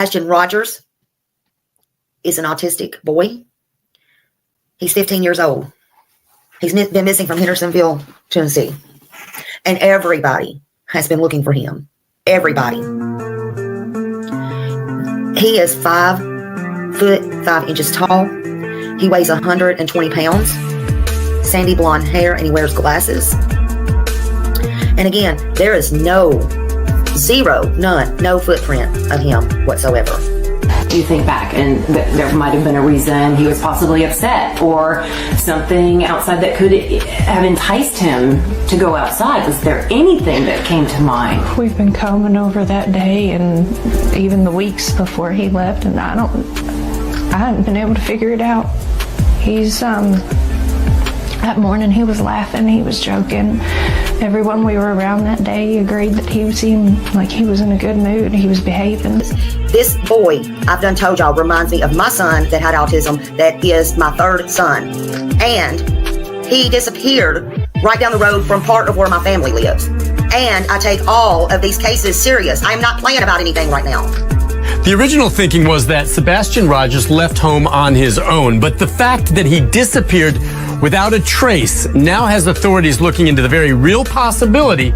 Sebastian Rogers is an autistic boy. He's 15 years old. He's been missing from Hendersonville, Tennessee. And everybody has been looking for him. Everybody. He is 5 foot 5 inches tall. He weighs 120 pounds. Sandy blonde hair, and he wears glasses. And again, there is no footprint of him whatsoever. You think back, and there might have been a reason he was possibly upset, or something outside that could have enticed him to go outside. Was there anything that came to mind? We've been combing over that day and even the weeks before he left, and I haven't been able to figure it out. That morning he was laughing, he was joking. Everyone we were around that day agreed that he seemed like he was in a good mood. He was behaving. This boy, I've done told y'all, reminds me of my son that had autism, that is my third son. And he disappeared right down the road from part of where my family lives. And I take all of these cases serious. I am not playing about anything right now. The original thinking was that Sebastian Rogers left home on his own, but the fact that he disappeared without a trace now has authorities looking into the very real possibility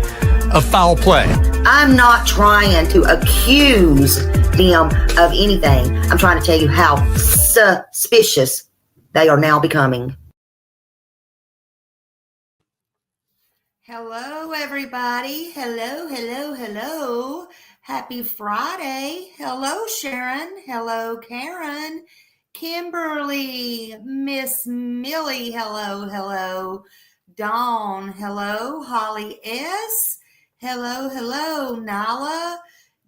of foul play. I'm not trying to accuse them of anything. I'm trying to tell you how suspicious they are now becoming. Hello, everybody. Hello. Happy Friday. Hello, Sharon. Hello, Karen. Kimberly. Miss Millie. Hello. Dawn. Hello. Holly S. Hello. Nala.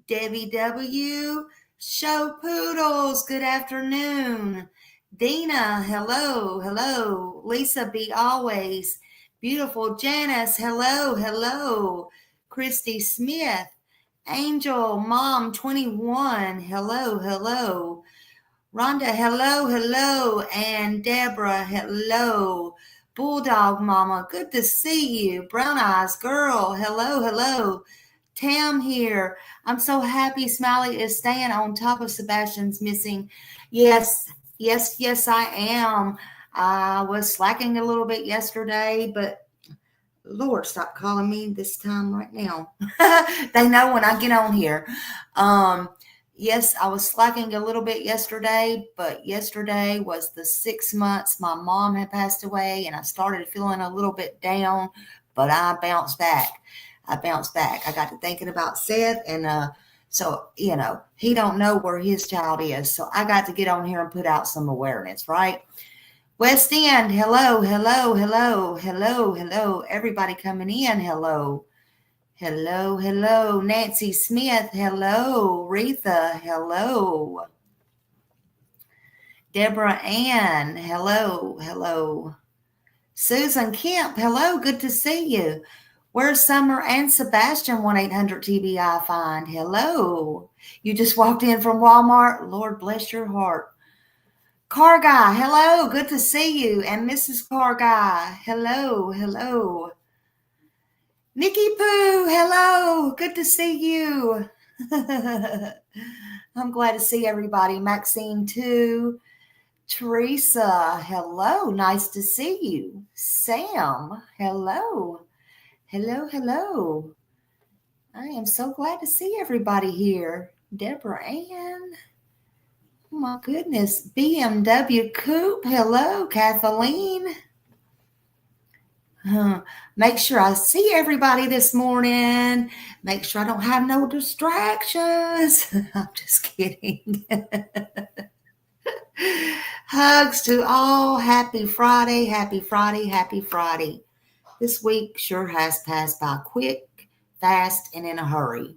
Debbie W. Show Poodles. Good afternoon. Dina. Hello. Lisa B. Always. Beautiful Janice. Hello. Christy Smith. Angel Mom 21. Hello. Rhonda, hello. And Deborah, hello. Bulldog Mama, good to see you. Brown Eyes Girl, hello. Tam here. I'm so happy Smiley is staying on top of Sebastian's missing. Yes, I am. I was slacking a little bit yesterday, but Lord, stop calling me this time right now. They know when I get on here. Yes, I was slacking a little bit yesterday, but yesterday was the 6 months my mom had passed away, and I started feeling a little bit down, but I bounced back. I got to thinking about Seth, and so, he don't know where his child is. So I got to get on here and put out some awareness, right? West End, hello. Everybody coming in, hello. Nancy Smith, hello. Retha, hello. Deborah Ann, hello. Susan Kemp, hello. Good to see you. Where's Summer and Sebastian? 1-800-TBI find. Hello. You just walked in from Walmart. Lord bless your heart. Car Guy, hello. Good to see you. And Mrs. Car Guy, hello. Nikki Pooh, hello. Good to see you. I'm glad to see everybody. Maxine too. Teresa, hello. Nice to see you. Sam, hello. I am so glad to see everybody here. Deborah Ann. Oh my goodness. BMW Coupe. Hello, Kathleen. Make sure I see everybody this morning. Make sure I don't have no distractions. I'm just kidding. Hugs to all. Happy Friday. This week sure has passed by quick, fast, and in a hurry.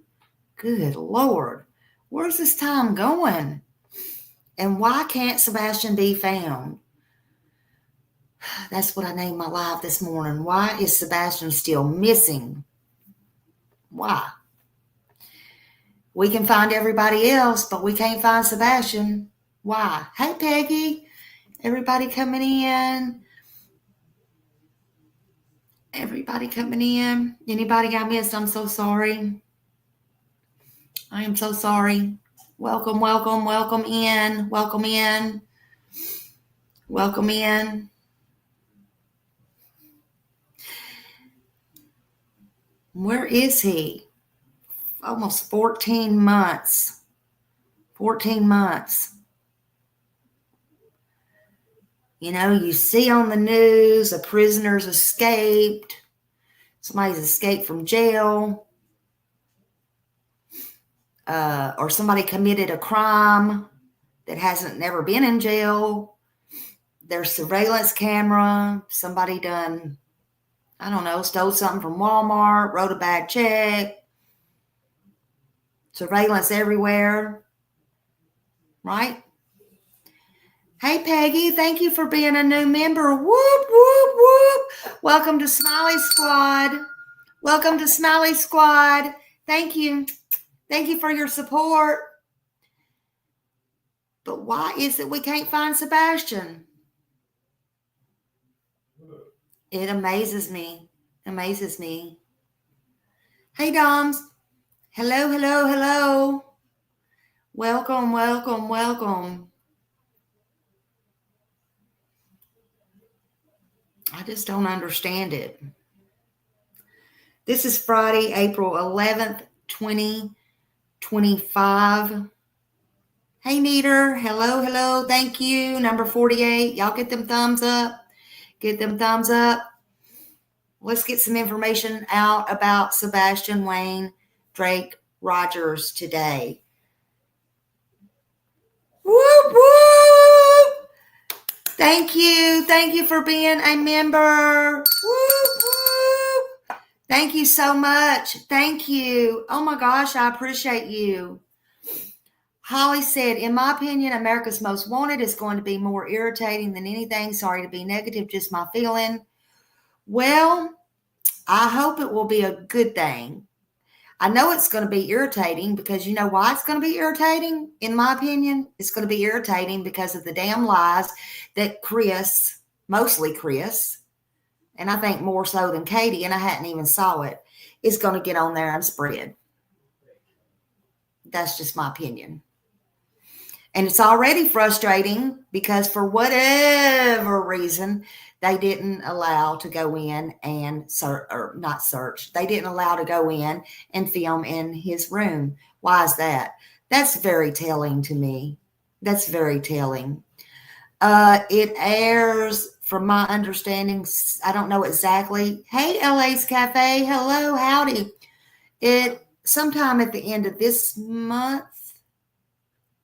Good Lord. Where's this time going? And why can't Sebastian be found? That's what I named my live this morning. Why is Sebastian still missing? Why? We can find everybody else, but we can't find Sebastian. Why? Hey, Peggy. Everybody coming in. Anybody I missed? I'm so sorry. I am so sorry. Welcome, welcome, welcome in. Welcome in. Welcome in. Where is he? Almost 14 months. 14 months. You know, you see on the news a prisoner's escaped. Somebody's escaped from jail. Or somebody committed a crime that hasn't never been in jail. There's surveillance camera. Somebody done, I don't know, stole something from Walmart, wrote a bad check. Surveillance everywhere. Right? Hey, Peggy, thank you for being a new member. Whoop, whoop, whoop. Welcome to Smiley Squad. Welcome to Smiley Squad. Thank you. Thank you for your support. But why is it we can't find Sebastian? It amazes me. Amazes me. Hey, Doms. Hello, hello, hello. Welcome, welcome, welcome. I just don't understand it. This is Friday, April 11th, 2025. Hey, Neater. Hello, hello. Thank you. Number 48. Y'all get them thumbs up. Get them thumbs up. Let's get some information out about Sebastian Wayne Drake Rogers today. Whoop, whoop. Thank you. Thank you for being a member. Whoop, whoop. Thank you so much. Thank you. Oh my gosh, I appreciate you. Holly said, in my opinion, America's Most Wanted is going to be more irritating than anything. Sorry to be negative, just my feeling. Well, I hope it will be a good thing. I know it's going to be irritating because you know why it's going to be irritating, in my opinion? It's going to be irritating because of the damn lies that Chris, mostly Chris, and I think more so than Katie, and I hadn't even saw it, is going to get on there and spread. That's just my opinion. And it's already frustrating because for whatever reason, they didn't allow to go in and not search. They didn't allow to go in and film in his room. Why is that? That's very telling to me. That's very telling. It airs, from my understanding, I don't know exactly. Hey, LA's Cafe. Hello, howdy. It sometime at the end of this month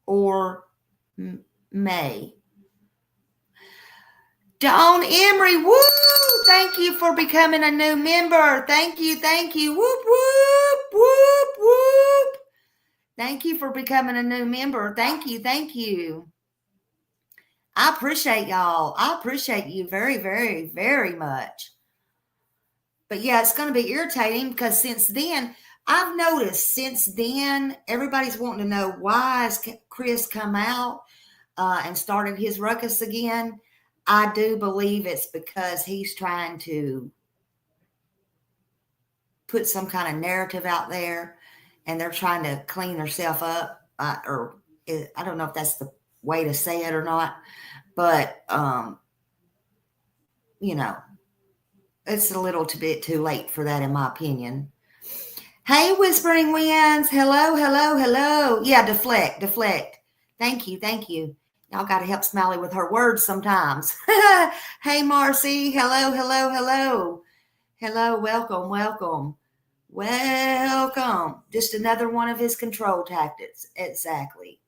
or May. Dawn Emery, woo! Thank you for becoming a new member. Thank you, thank you. Whoop, whoop, whoop, whoop. Thank you for becoming a new member. Thank you, thank you. I appreciate y'all. I appreciate you very, very, very much. But yeah, it's going to be irritating because since then, I've noticed since then, everybody's wanting to know why has Chris come out and started his ruckus again. I do believe it's because he's trying to put some kind of narrative out there and they're trying to clean themselves up. I don't know if that's the way to say it or not, but, it's a little bit too late for that, in my opinion. Hey, Whispering Winds. Hello, hello, hello. Yeah, deflect. Thank you, thank you. Y'all got to help Smiley with her words sometimes. Hey, Marcy. Hello, hello, hello. Hello, welcome, welcome. Welcome. Just another one of his control tactics. Exactly.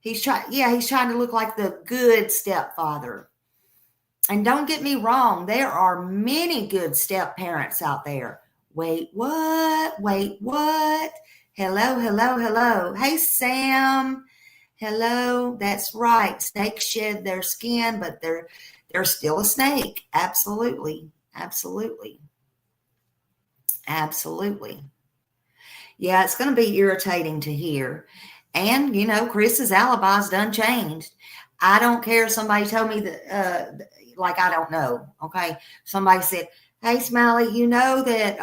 He's trying to look like the good stepfather. And don't get me wrong, there are many good step parents out there. Wait, what? Wait, what? Hello, hello, hello. Hey, Sam. Hello. That's right. Snakes shed their skin, but they're still a snake. Absolutely. Absolutely. Absolutely. Yeah, it's going to be irritating to hear. And, Chris's alibi's done changed. I don't care if somebody told me that, I don't know. Okay. Somebody said, hey, Smiley, you know that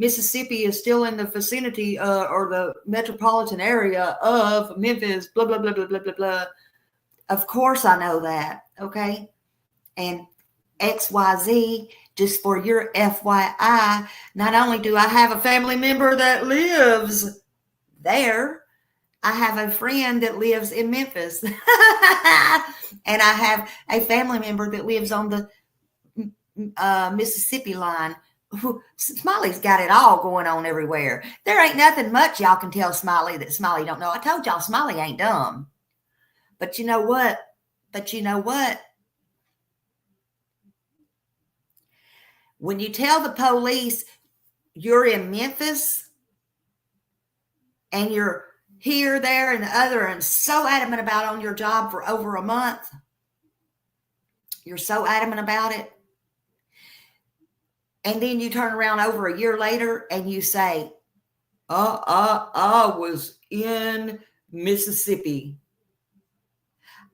Mississippi is still in the vicinity or the metropolitan area of Memphis, blah, blah, blah, blah, blah, blah, blah. Of course I know that, okay? And XYZ, just for your FYI, not only do I have a family member that lives there, I have a friend that lives in Memphis. And I have a family member that lives on the Mississippi line. Smiley's got it all going on everywhere. There ain't nothing much y'all can tell Smiley that Smiley don't know. I told y'all Smiley ain't dumb. But you know what? When you tell the police you're in Memphis and you're here, there, and the other, and so adamant about on your job for over a month, you're so adamant about it, and then you turn around over a year later and you say, I was in Mississippi.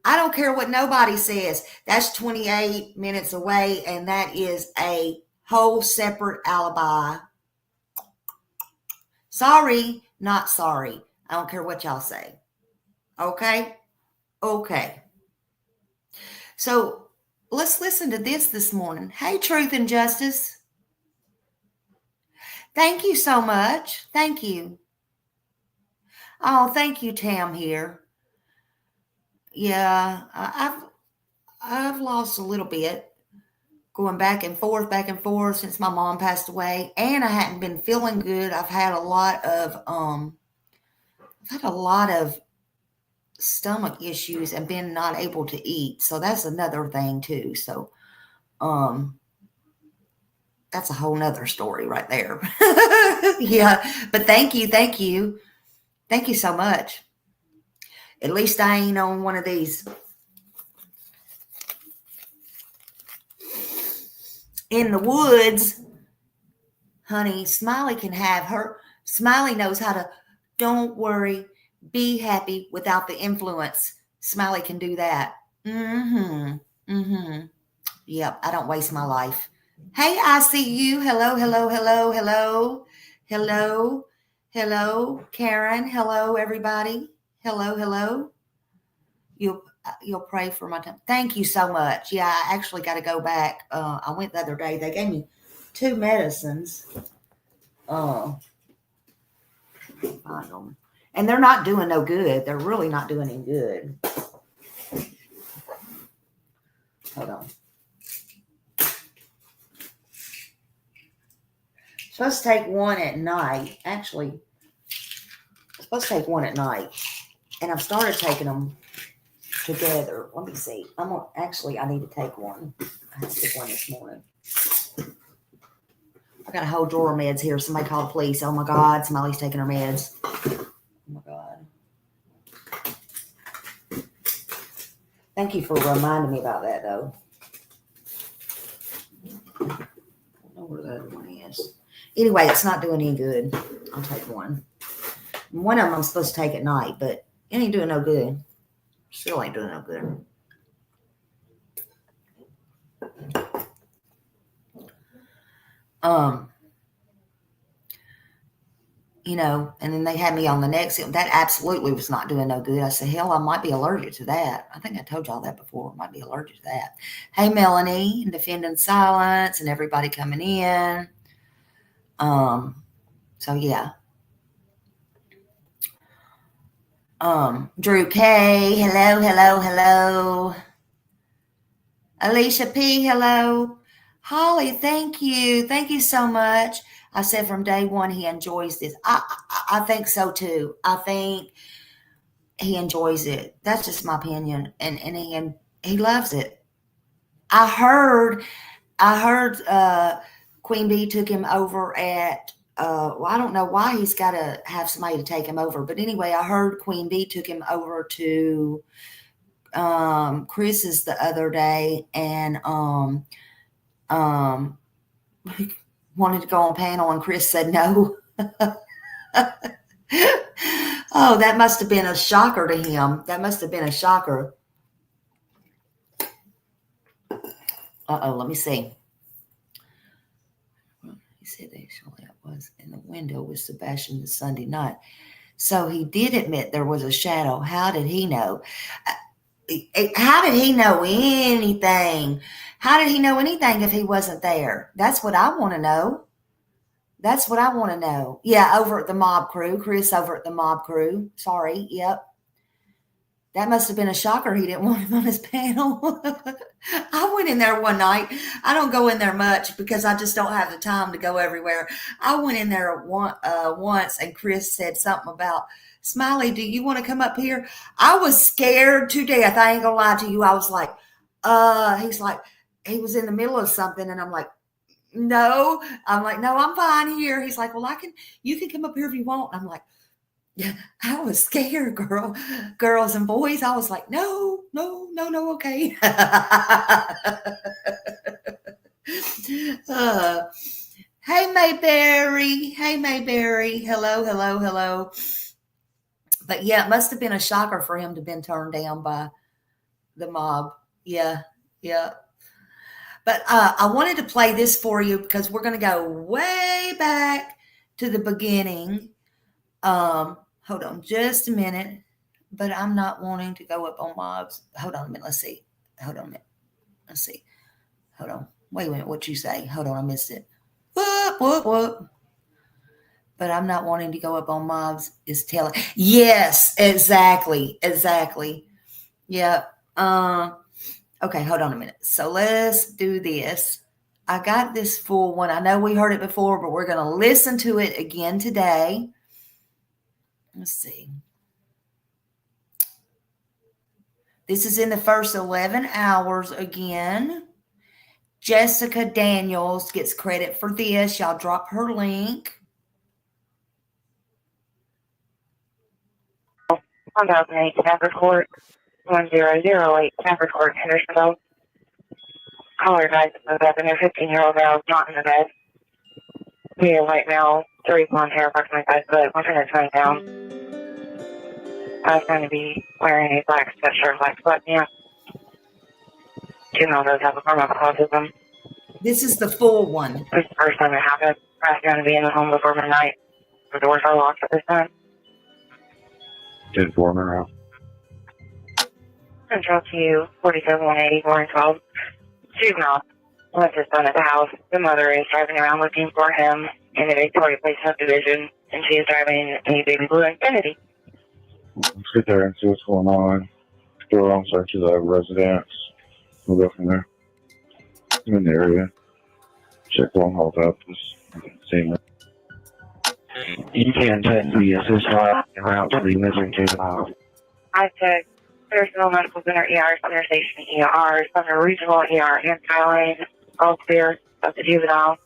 I don't care what nobody says. That's 28 minutes away, and that is a whole separate alibi. Sorry, not sorry. I don't care what y'all say. Okay? Okay. So let's listen to this morning. Hey, Truth and Justice. Thank you so much. Thank you. Oh, thank you, Tam here. Yeah, I've lost a little bit going back and forth since my mom passed away, and I hadn't been feeling good. I've had a lot of stomach issues and been not able to eat. So that's another thing too. So that's a whole nother story right there. Yeah, but thank you so much. At least I ain't on one of these in the woods. Honey, Smiley can have her. Smiley knows how to, don't worry, be happy without the influence. Smiley can do that. Yep, I don't waste my life. Hey, I see you. Hello. Karen. Hello, everybody. Hello. You'll pray for my time. Thank you so much. Yeah, I actually got to go back. I went the other day. They gave me 2 medicines. Find them. And they're not doing no good. They're really not doing any good. Hold on. Supposed to take one at night. Actually, I'm supposed to take one at night. And I've started taking them together. Let me see. I need to take one. I had to take one this morning. I got a whole drawer of meds here. Somebody called the police. Oh my God, Smiley's taking her meds. Oh my God. Thank you for reminding me about that, though. I don't know where the other one is. Anyway, it's not doing any good. I'll take one. One of them I'm supposed to take at night, but it ain't doing no good. Still ain't doing no good. And then they had me on the next. That absolutely was not doing no good. I said, hell, I might be allergic to that. I think I told y'all that before. I might be allergic to that. Hey, Melanie, and Defending Silence, and everybody coming in. So yeah. Drew K, hello. Alicia P, hello. Holly, thank you. Thank you so much. I said from day one he enjoys this. I think so too. I think he enjoys it. That's just my opinion. And he loves it. I heard Queen Bee took him over at I don't know why he's got to have somebody to take him over. But anyway, I heard Queen Bee took him over to Chris's the other day and wanted to go on panel, and Chris said no. Oh, that must have been a shocker to him. That must have been a shocker. Let me see. said actually I was in the window with Sebastian the Sunday night. So he did admit there was a shadow. How did he know? How did he know anything? How did he know anything if he wasn't there? That's what I want to know. That's what I want to know. Yeah, over at the mob crew. Chris over at the mob crew. Sorry. Yep. That must have been a shocker. He didn't want him on his panel. I went in there one night. I don't go in there much because I just don't have the time to go everywhere. I went in there once and Chris said something about, Smiley, do you want to come up here? I was scared to death. I ain't gonna lie to you. I was like, he's like, he was in the middle of something and I'm like, no. I'm like, no, I'm fine here. He's like, well, you can come up here if you want. I'm like, yeah, I was scared, girls and boys. I was like, no, okay. Hey, Mayberry. Hello. But yeah, it must have been a shocker for him to have been turned down by the mob. Yeah. But I wanted to play this for you because we're going to go way back to the beginning. Hold on just a minute, but I'm not wanting to go up on mobs. Hold on a minute. Let's see. Hold on a minute. Let's see. Hold on. Wait a minute. What you say? Hold on. I missed it. What? But I'm not wanting to go up on mobs is telling. Yes, exactly. Yeah. Okay. Hold on a minute. So let's do this. I got this full one. I know we heard it before, but we're going to listen to it again today. Let's see. This is in the first 11 hours again. Jessica Daniels gets credit for this. Y'all drop her link. 1008 Stafford Court, 1008 Stafford Court, Hendersonville. Caller died of death and their 15-year-old girl is not in the bed. Medium white male, 30 blonde hair, approximately 5 foot, 120 pounds. I was going to be wearing a black sweatshirt, black sweatpants. Female does have a form of autism. This is the full one. This is the first time it happened. I was going to be in the home before midnight. The doors are locked at this time. 10-4 now. Central to 47-180, 412. Juvenile left his son at the house. The mother is driving around looking for him in the Victoria Place subdivision, and she is driving a baby blue Infiniti. Let's get there and see what's going on. Do our own search of the residence. We'll go from there. I'm in the area. Check long haul up. Just seeing it. You can text me as this file en route to the missing juvenile. I took personal medical center ER, center station ER, Sumner Regional ER, and Thailand, all clear of the juvenile.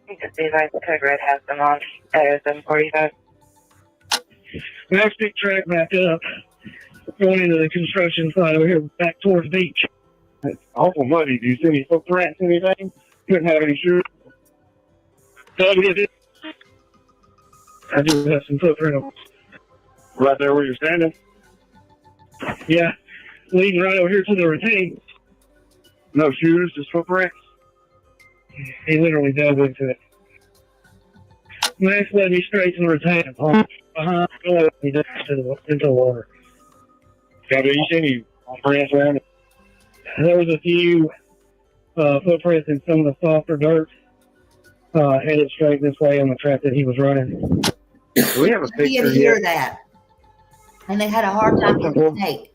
You can see that the code red has them on at 745. Next big track back up, going into the construction site over here back towards the beach. It's awful muddy. Do you see any footprints, anything? Couldn't have any shoes. I do have some footprints. Right there where you're standing? Yeah, leading right over here to the retaining. No shoes, just footprints? He literally dove into it. Next led me straight to the retaining pond. Behind he dove into the water. Have you seen any footprints around it? There was a few footprints in some of the softer dirt headed straight this way on the track that he was running. Do we have a I picture did hear yet? that. And they had a hard time getting the tape.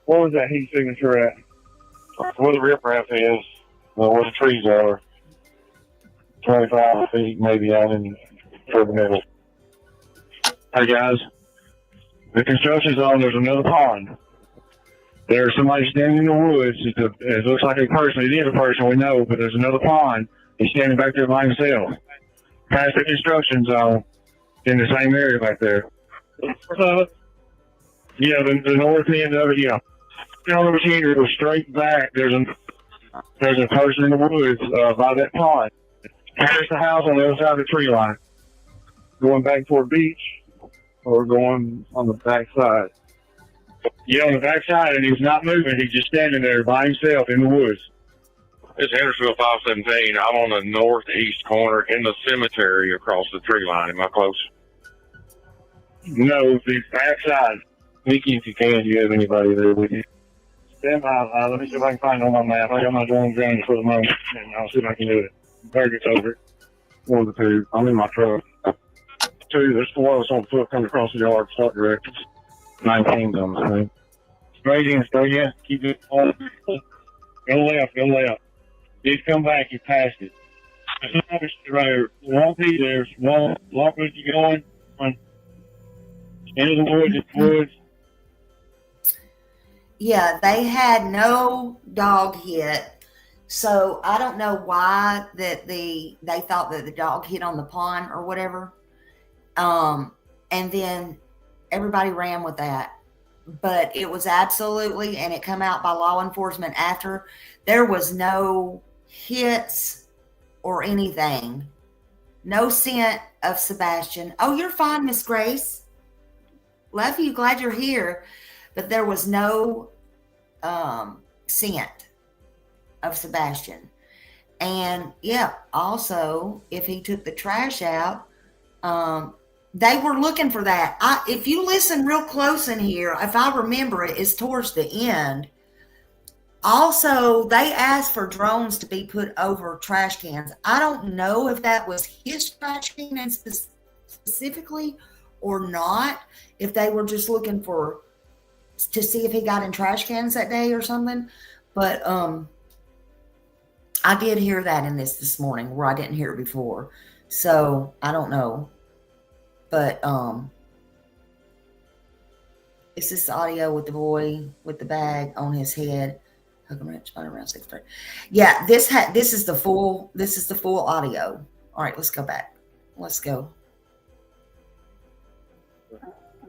What was that heat signature at? Where the riprap is, where the trees are. 25 feet maybe out in the middle. Hey guys, the construction zone, there's another pond. There's somebody standing in the woods. It looks like a person. It is a person, we know, but there's another pond. He's standing back there by himself. Past the construction zone in the same area back there. Yeah, the north end of it, yeah. Over here, go straight back. There's a person in the woods by that pond. There's the house on the other side of the tree line. Going back toward the beach or going on the back side. Yeah, on the back side, and he's not moving. He's just standing there by himself in the woods. It's Hendersonville 517. I'm on the northeast corner in the cemetery across the tree line. Am I close? No, the backside. Mickey, if you can, do you have anybody there with you? Stand by. Let me see if I can find it on my map. I got my drone grounded for the moment, and I'll see if I can do it. Target's over it. One of the two. I'm in my truck. Two, there's four of us on foot coming across the yard, start directions. 19's on the screen. Straight in. Keep it on. Go left. He's come back, he passed it. Right here. Won't be there. Walk where you going. Into the woods. Yeah, they had no dog hit. So I don't know why that they thought that the dog hit on the pond or whatever. And then everybody ran with that. But it was absolutely, and it come out by law enforcement after, there was no hits or anything. No scent of Sebastian. Oh, you're fine, Miss Grace. Love you. Glad you're here. But there was no scent of Sebastian. And yeah, also, if he took the trash out, they were looking for that. If you listen real close in here, if I remember it, is towards the end. Also, they asked for drones to be put over trash cans. I don't know if that was his trash can specifically or not, if they were just looking to see if he got in trash cans that day or something. But I did hear that in this morning where I didn't hear it before. So I don't know. But it's this audio with the boy with the bag on his head. Around 6:30. Yeah, this is the full audio. All right, let's go back. Let's go.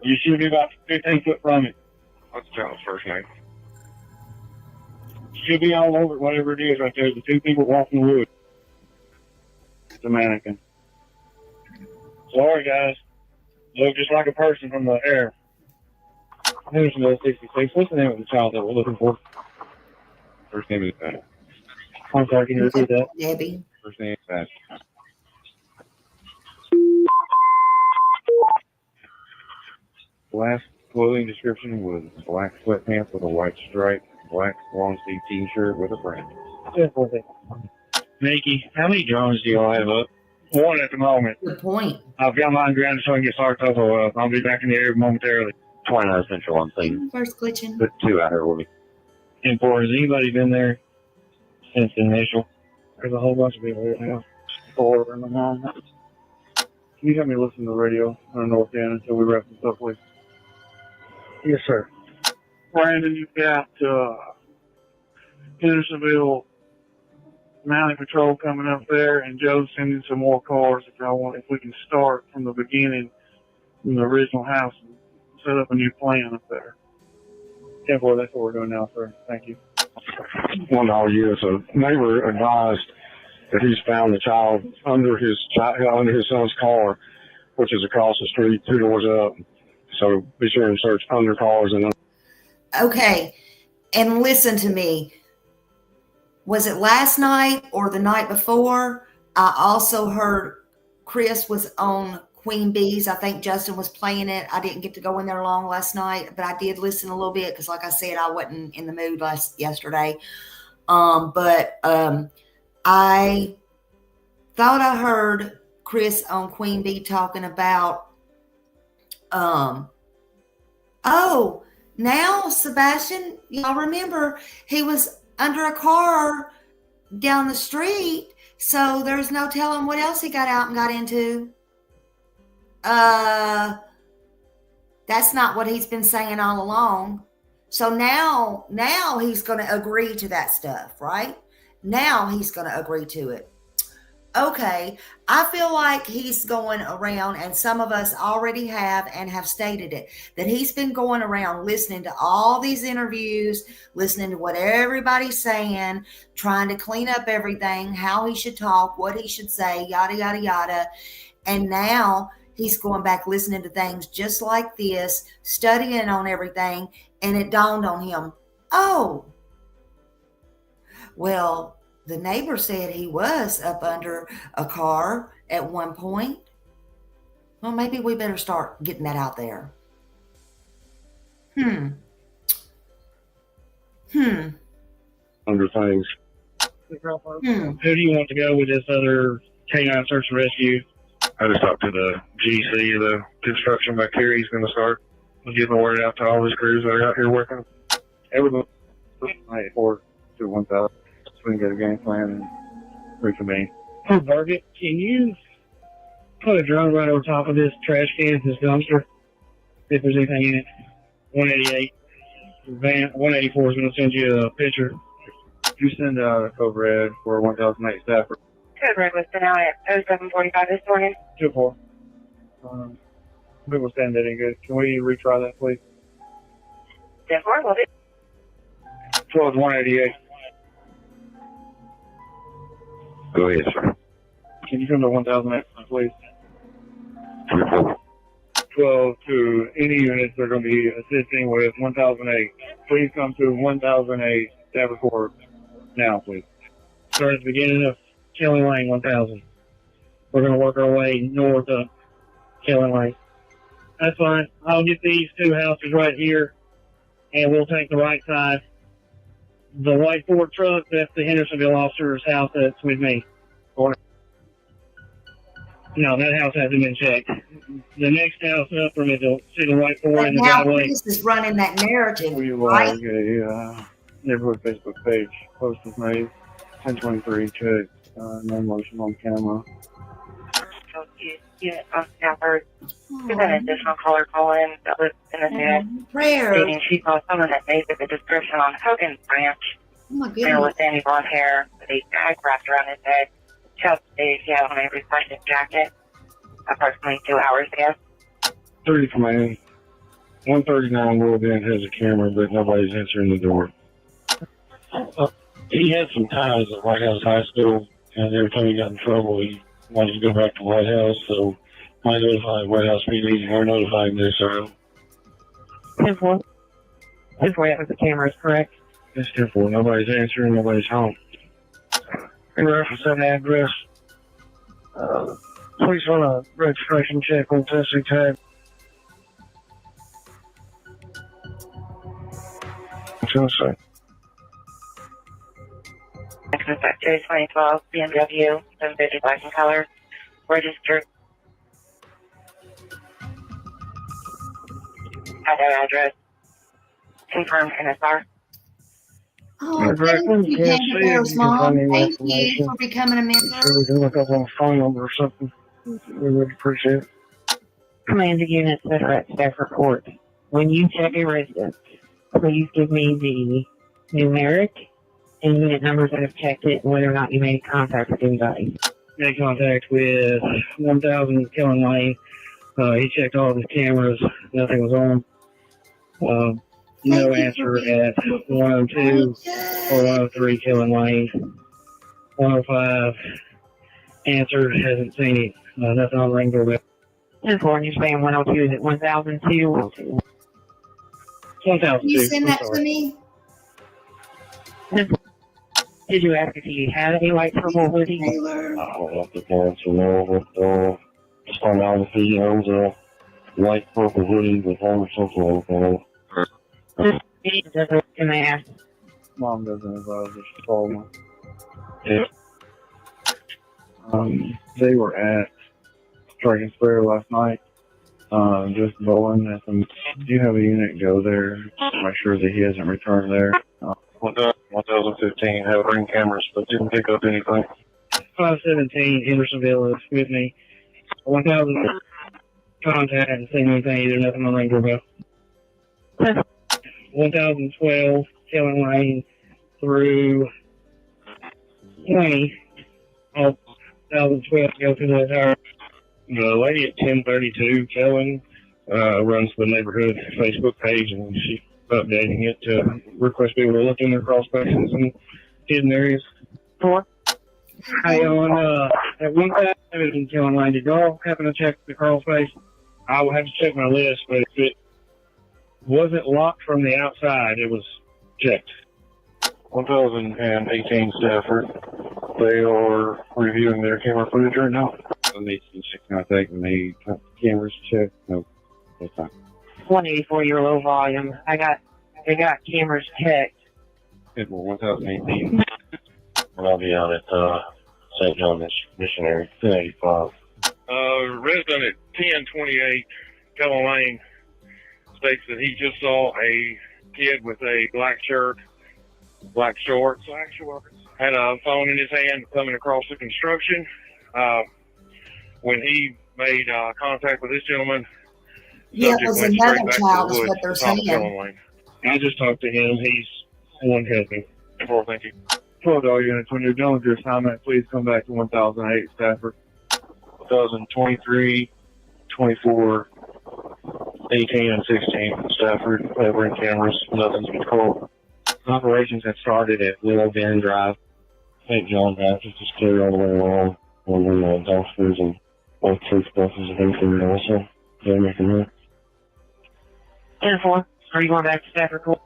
You should be about 15 foot from it. What's the child's first name? Should be all over it, whatever it is right there. The two people walking the wood. It's a mannequin. Sorry, guys. Look just like a person from the air. Hendersonville 66. What's the name of the child that we're looking for? First name is I'm sorry, can you repeat that? Debbie. First name is Sebastian. Last clothing description was black sweatpants with a white stripe, black long sleeve t-shirt with a brand. Nikki, how many drones do y'all have up? One at the moment. Good point. I've got mine grounded so I can get Sartopo up. I'll be back in the air momentarily. 29 Central on scene. First glitching. Put two out here with me. 10-4, has anybody been there since the initial? There's a whole bunch of people here now. 4 in the home. Can you help me listen to the radio on the north end until we wrap this up, please? Yes, sir. Brandon, you've got Hendersonville Mountain Patrol coming up there, and Joe's sending some more cars if we can start from the beginning, from the original house, and set up a new plan up there. 10-4, that's what we're doing now, sir. Thank you. $1 so neighbor advised that he's found the child under his son's car, which is across the street, 2 doors up. So be sure and search under cars and. Okay, and listen to me. Was it last night or the night before? I also heard Chris was on Queen Bees. I think Justin was playing it. I didn't get to go in there long last night, but I did listen a little bit because, like I said, I wasn't in the mood yesterday. But I thought I heard Chris on Queen Bee talking about, oh, now Sebastian, y'all remember he was under a car down the street, so there's no telling what else he got out and got into. That's not what he's been saying all along. So now he's going to agree to that stuff, right? Now he's going to agree to it. Okay, I feel like he's going around, and some of us already have and have stated it, that he's been going around listening to all these interviews, listening to what everybody's saying, trying to clean up everything, how he should talk, what he should say, yada, yada, yada. And now he's going back listening to things just like this, studying on everything, and it dawned on him, oh, well, The neighbor said he was up under a car at one point. Well, maybe we better start getting that out there. Under things. Who do you want to go with this other canine search and rescue? I just talked to the GC of the construction back here. He's going to start getting the word out to all his crews that are out here working. Everybody, 4 to 1,000. So we can get a game plan and reconvene. Hey, Target, can you put a drone right over top of this trash can, this dumpster, if there's anything in it? 188. Van 184 is going to send you a picture. You send out a code red for 1008 staff. Code red was sent out at 0745 this morning. 2-4. We will send that in good. Can we retry that, please? 10-4, will do. 12 188. Go ahead, sir. Can you come to 1008, please? 12 to any units that are going to be assisting with 1008. Please come to 1008 staff report now, please. Start at the beginning of Kelly Lane, 1000. We're going to work our way north of Kelly Lane. That's fine. I'll get these two houses right here, and we'll take the right side. The white Ford truck, that's the Hendersonville officer's house that's with me. No, that house hasn't been checked. The next house up from it, you'll see the white Ford But in the now driveway. this is running that narrative, We will right? get a neighborhood Facebook page. Post was made. 1023 check. No motion on camera. So you on number. There's an additional caller call in that was in the net. Prayer. Stating she saw someone that made the description on Hogan's Branch. Oh my There goodness. was sandy blonde hair with a bag wrapped around his head. Chest stated he had on a reflective jacket. Approximately 2 hours ago. 30 command. 139 World End has a camera, but nobody's answering the door. He had some ties at White House High School, and every time he got in trouble, he wanted to go back to White House, so I notified White House PD, and we're notifying this, sir. 10-4. 10-4, with the camera is correct. It's 10-4. Nobody's answering, nobody's home. In reference to that address, please run a registration check on testing tag. What's going to say? License at 2012 BMW, 750 black in color, registered at that address, confirmed NSR. Oh, Correct. thank you, Yes, Panda please. Bears You can Mom. find any Thank you information. for becoming a Sure, member. we can look up on a phone number or something. We would appreciate it. Command the units that are at staff report. When you check a residence, please give me the numeric and unit numbers that have checked it and whether or not you made contact with anybody. Made contact with 1000 Kelly Lane. He checked all of his cameras. Nothing was on. No Thank you answer for being at 102 or 103 Kelly Lane. 105 answered, hasn't seen it. Nothing on the ring doorbell. 10-4, and you're saying 102 is at 1002 or 2? 1002. Can you send I'm that sorry. to me? Did you ask if he had any white purple hoodie? Taylor. I'll have to answer no, but just find out if he owns a white purple hoodie with armor something like that. Can I ask? Mom doesn't advise us to call them. Yeah. They were at Dragon Square last night, just bowling at them. Do you have a unit go there? Make sure that he hasn't returned there. 1015 have ring cameras, but didn't pick up anything. 517 Hendersonville is with me. 1000 contact, hasn't seen anything either. Nothing on the ring doorbell. 1012 Kelly Lane through 20. All 1012 go through the entire. The lady at 1032, Kellen, runs the neighborhood Facebook page, and she's updating it to request people to look in their crawl spaces and hidden areas. 4. Hey, on at 1000 Kelly Lane, did y'all happen to check the crawl space? I will have to check my list, but if it wasn't locked from the outside, it was checked. 1018 Stafford. They are reviewing their camera footage right now. I need some check contact and the cameras checked. No, that's fine. 184, your low volume. They got cameras checked. It will 1018. And I'll be out at St. John Missionary, 1085. Resident at 1028 Kelly Lane states that he just saw a kid with a black shirt, black shorts, had a phone in his hand coming across the construction. When he made contact with this gentleman, Yeah, it was another child is what they're Thomas saying. Kelly Lane. I just talked to him. He's one helping. Well, thank you. 12 units, when you're done with your assignment, please come back to 1008 Stafford. 2023, 24, 18, and 16 Stafford. Ring cameras, nothing's been called. Operations have started at Willow Bend Drive. St. John Baptist is clear all the way along. And then dumpsters and all truth buses have been cleared also. They're making that. 10-4. Are you going back to Stafford Court?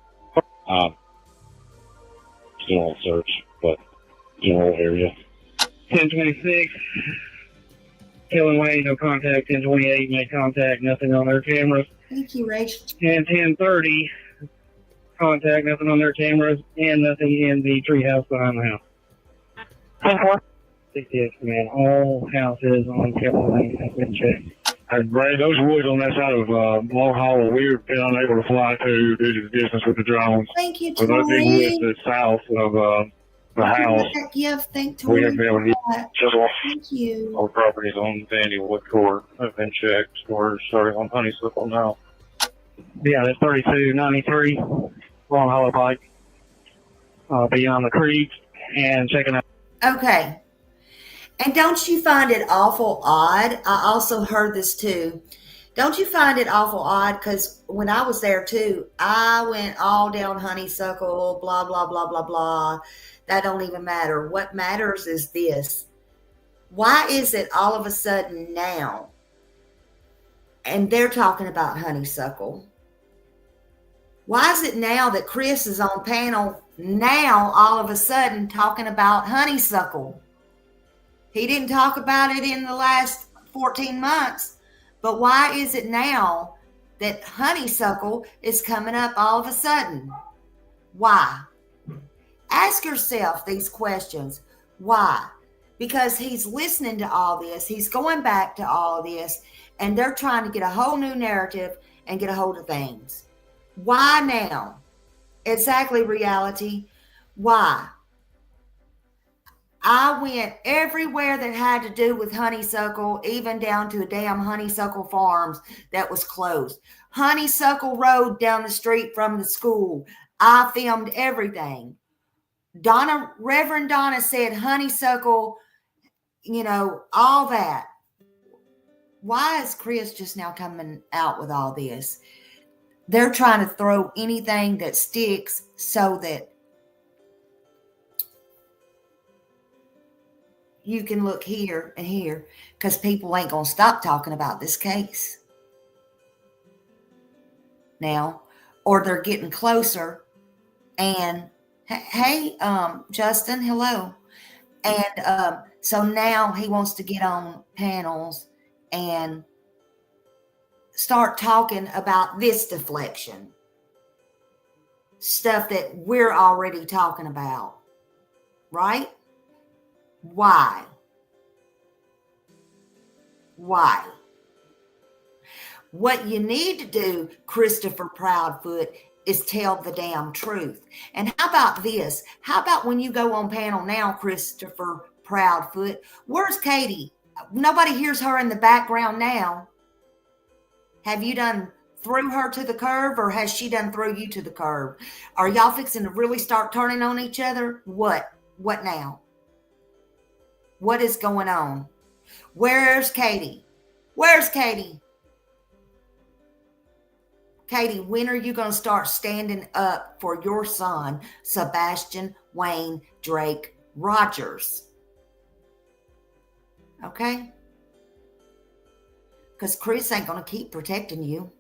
Still on search, but general area. 1026. Kelly Lane, no contact. 1028, made contact, nothing on their cameras. Thank you, Rach. And 1030, contact, nothing on their cameras, and nothing in the treehouse behind the house. 10-4. 68, man. All houses on Kelly Lane have been checked. And Brad, those woods on that side of Long Hollow, we've been unable to fly to due to the distance with the drones. Thank you, So those big woods Tori. that's south of the house, Yeah, thank we Tori. haven't been able to get just all Thank you. the properties on Vandy Wood Court have been checked. We're starting on Honeysuckle now. Yeah, that's 3293, Long Hollow Pike, beyond the creek, and checking out. Okay. And don't you find it awful odd? I also heard this too. Don't you find it awful odd? Because when I was there too, I went all down Honeysuckle, blah, blah, blah, blah, blah. That don't even matter. What matters is this. Why is it all of a sudden now, and they're talking about Honeysuckle? Why is it now that Chris is on panel now all of a sudden talking about Honeysuckle? He didn't talk about it in the last 14 months, but why is it now that Honeysuckle is coming up all of a sudden? Why? Ask yourself these questions. Why? Because he's listening to all this. He's going back to all of this, and they're trying to get a whole new narrative and get a hold of things. Why now? Exactly, reality. Why? I went everywhere that had to do with Honeysuckle, even down to the damn Honeysuckle Farms that was closed. Honeysuckle Road down the street from the school. I filmed everything. Reverend Donna said Honeysuckle, all that. Why is Chris just now coming out with all this? They're trying to throw anything that sticks so that you can look here and here, because people ain't going to stop talking about this case now, or they're getting closer. And hey, Justin, hello. And so now he wants to get on panels and start talking about this deflection stuff that we're already talking about, right? Why? What you need to do, Christopher Proudfoot, is tell the damn truth. And how about this? How about when you go on panel now, Christopher Proudfoot, where's Katie? Nobody hears her in the background now. Have you done threw her to the curb, or has she done threw you to the curb? Are y'all fixing to really start turning on each other? What now? What is going on? Where's Katie? Where's Katie? Katie, when are you going to start standing up for your son, Sebastian Wayne Drake Rogers? Okay? Because Chris ain't going to keep protecting you.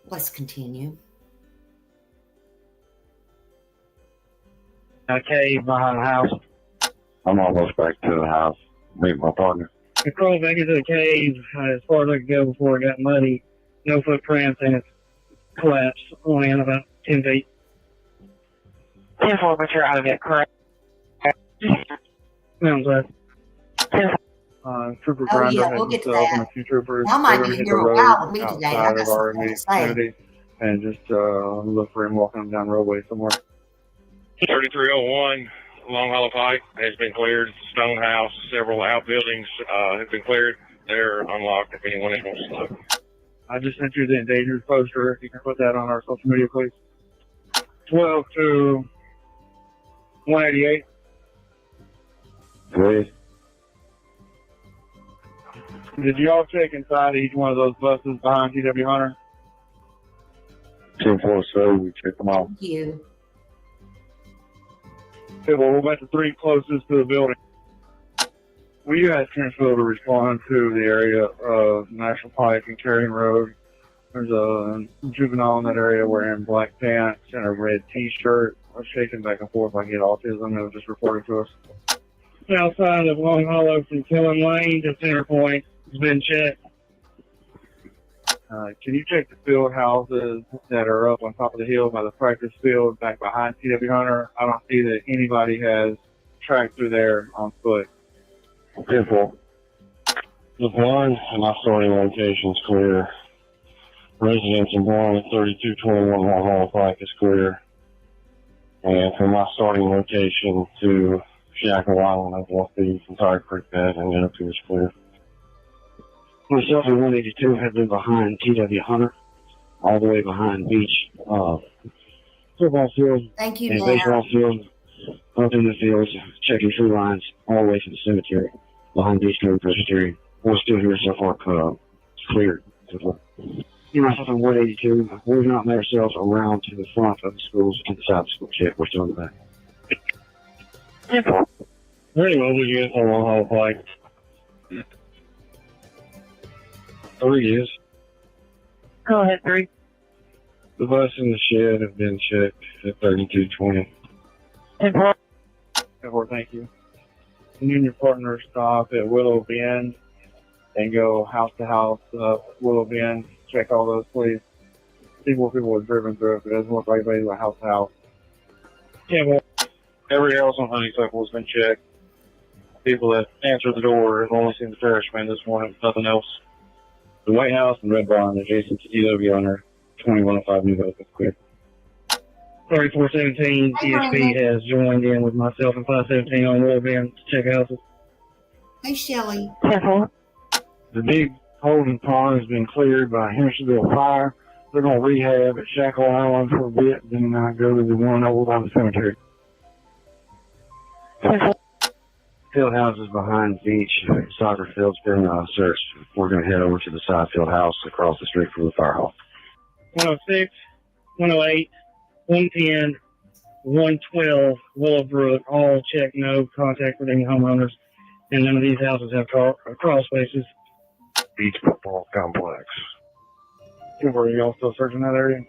Let's continue. A cave behind the house. I'm almost back to the house. Meet my partner. I crawled back into the cave as far as I could go before it got muddy. No footprints, and it's collapsed only in about 10 feet. 10-4, but you're out of it, correct? Sounds like. Trooper Oh, Grinder yeah, had we'll get to himself and that. a few troopers. Y'all might They're be gonna hit here the a road while with me today. I outside got of our something to immediate say. vicinity and just look for him walking down the roadway somewhere. 3301 Long Hollow Pike has been cleared. Stone House, several outbuildings have been cleared. They're unlocked if anyone else wants to look. I just sent you the endangered poster. If you can put that on our social media, please. 12 to 188. Great. Did you all check inside each one of those buses behind TW Hunter? 10-4, so we checked them out. Thank you. Okay, well, we're about the three closest to the building. Will you ask Transfield to respond to the area of National Pike and Carrying Road? There's a juvenile in that area wearing black pants and a red t-shirt. I'm shaking back and forth like he had autism. It was just reported to us. Outside of Long Hollow from Killing Lane to Center Point has been checked. Can you check the field houses that are up on top of the hill by the practice field back behind TW Hunter? I don't see that anybody has tracked through there on foot. 10-4. The blind and my starting location's clear. Residents in blind at 3221 Long Hollow Pike is clear. And from my starting location to Shackle Island, I've walked the entire creek bed and then up to is clear. Myself and 182 have been behind TW Hunter, all the way behind Beach football field Thank you, and Nana. baseball field, up in the fields, checking tree lines all the way to the cemetery, behind Beach Road Presbyterian. We're still here so far, cleared. Myself and 182, we've not made ourselves around to the front of the schools and the side of the school yet. We're still in the back. Very well, we get Long Hollow Pike. 3 is. Go ahead, 3. The bus and the shed have been checked at 3220. 10-4. Thank you. Can you and your partner stop at Willow Bend and go house to house up Willow Bend? Check all those, please. See what people have driven through. If it doesn't look like they went house to house. Yeah, well, every else on Honeysuckle has been checked. People that answered the door have only seen the Parishman this morning, nothing else. The White House and Red Barn adjacent to TW Hunter, 2105 New Hope is clear. 3417 TSP has joined in with myself and 517 on Willow Bend to check houses. Hey, Shelly. 10-4. The big holding pond has been cleared by Hendersonville Fire. They're going to rehab at Shackle Island for a bit, then go to the one over by the cemetery. 10-4. Field houses behind Beach, soccer field's been searched. We're going to head over to the side field house across the street from the fire hall. 106, 108, 110, 112, Willowbrook, all check, no contact with any homeowners, and none of these houses have crawl spaces. Beach Football Complex. Are y'all still searching that area?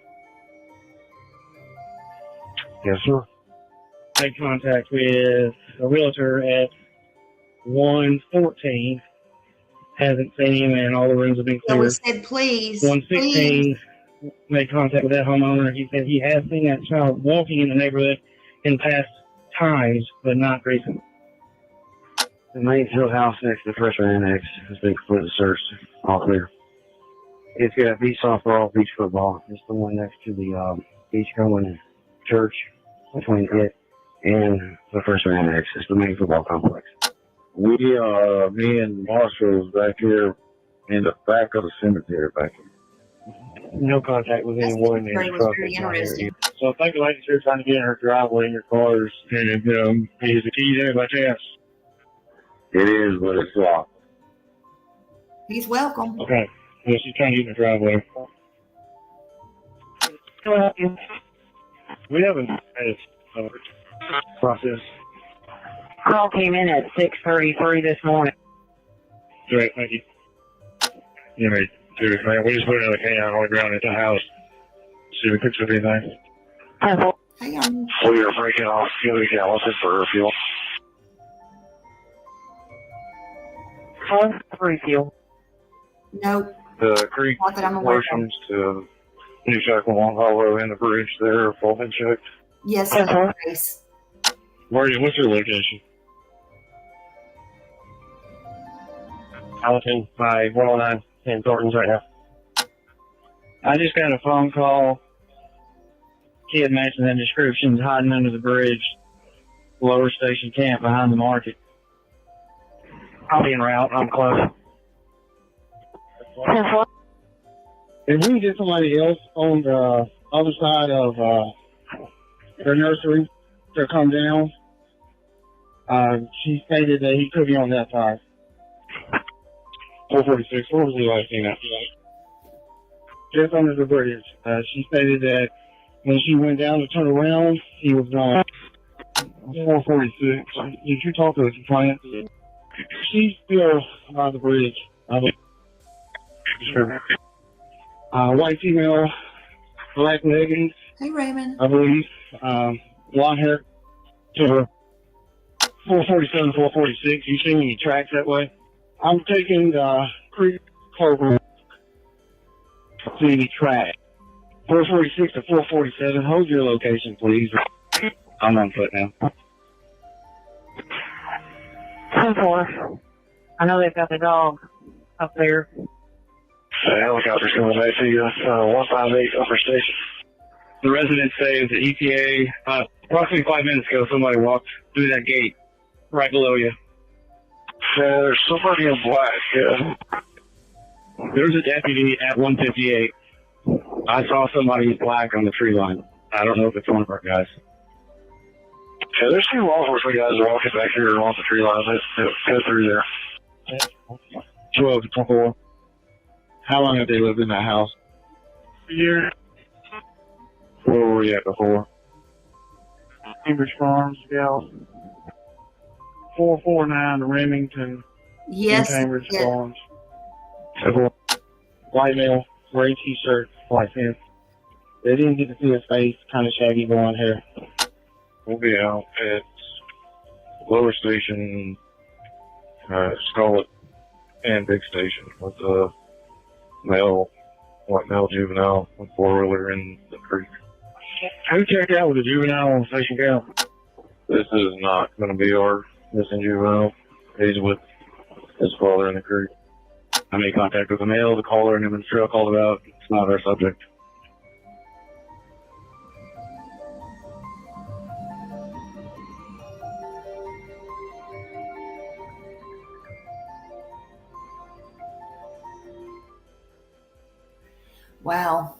Yes, sir. Made contact with a realtor at 114. Hasn't seen him, and all the rooms have been So we cleared. said, please. 116 made contact with that homeowner. He said he has seen that child walking in the neighborhood in past times, but not recent. The main field house next to the freshman annex has been completely searched. All clear. It's got beach softball, beach football. It's the one next to the beachgoing church between it and the freshman annex. It's the main football complex. We are, me and Marshall's back here in the back of the cemetery back here. No contact with That's anyone in very, the was truck. very interesting. So if I could like you're trying to get in her driveway in your cars, and is the key there by chance? It is, but it's locked. He's welcome. Okay. Yeah, she's trying to get in the driveway. Go ahead. We haven't had a process. Call came in at 6:33 this morning. Great, thank you. You may do it, man. We just put another can on the ground at the house. See if we fix anything. 10-4. Hey, Arnie. We are breaking off 2 gallons for fuel. Refuel. Nope. The creek Not that I'm aware of. portions to New Chuck Long Hollow and the bridge there have all been checked. Yes, sir. Grace. What's your location? Allison by 109 in Thornton's right now. I just got a phone call. Kid matching the descriptions, hiding under the bridge, lower station camp behind the market. I'll be en route. I'm close. If we get somebody else on the other side of their nursery to come down, she stated that he could be on that side. 446, what was the last thing that? Just under the bridge. She stated that when she went down to turn around, he was gone. 446. Did you talk to the client? She's still by the bridge. Sure. White female, black leggings, Hey, Raymond. I believe. Blonde hair. To her. 447, 446. You see any tracks that way? I'm taking the Creek Clover. See any track. 446 to 447. Hold your location, please. I'm on foot now. 10-4. I know they've got the dog up there. The helicopter's coming back to you. 158 Upper Station. The resident says the ETA, approximately 5 minutes ago, somebody walked through that gate right below you. There's somebody in black. Yeah. There's a deputy at 158. I saw somebody in black on the tree line. I don't know if it's one of our guys. Yeah, there's 2 law enforcement guys walking back here along the tree line. Let's go through there. 12 to 24. How long have they lived in that house? A year. Where were we at before? English Farms, Gal. 449 Remington. Yes. Cambridge yes. Farms. White male, gray t-shirt, white pants. They didn't get to see his face, kind of shaggy blonde hair. We'll be out at Lower Station, Scarlet, and Big Station with a white male juvenile with 4-wheeler in the creek. Who checked out with the juvenile on Station Gal? This is not going to be our missing juvenile. He's with his father in the creek. I made contact with the male, the caller, and him and the trail called about. It's not our subject. Wow.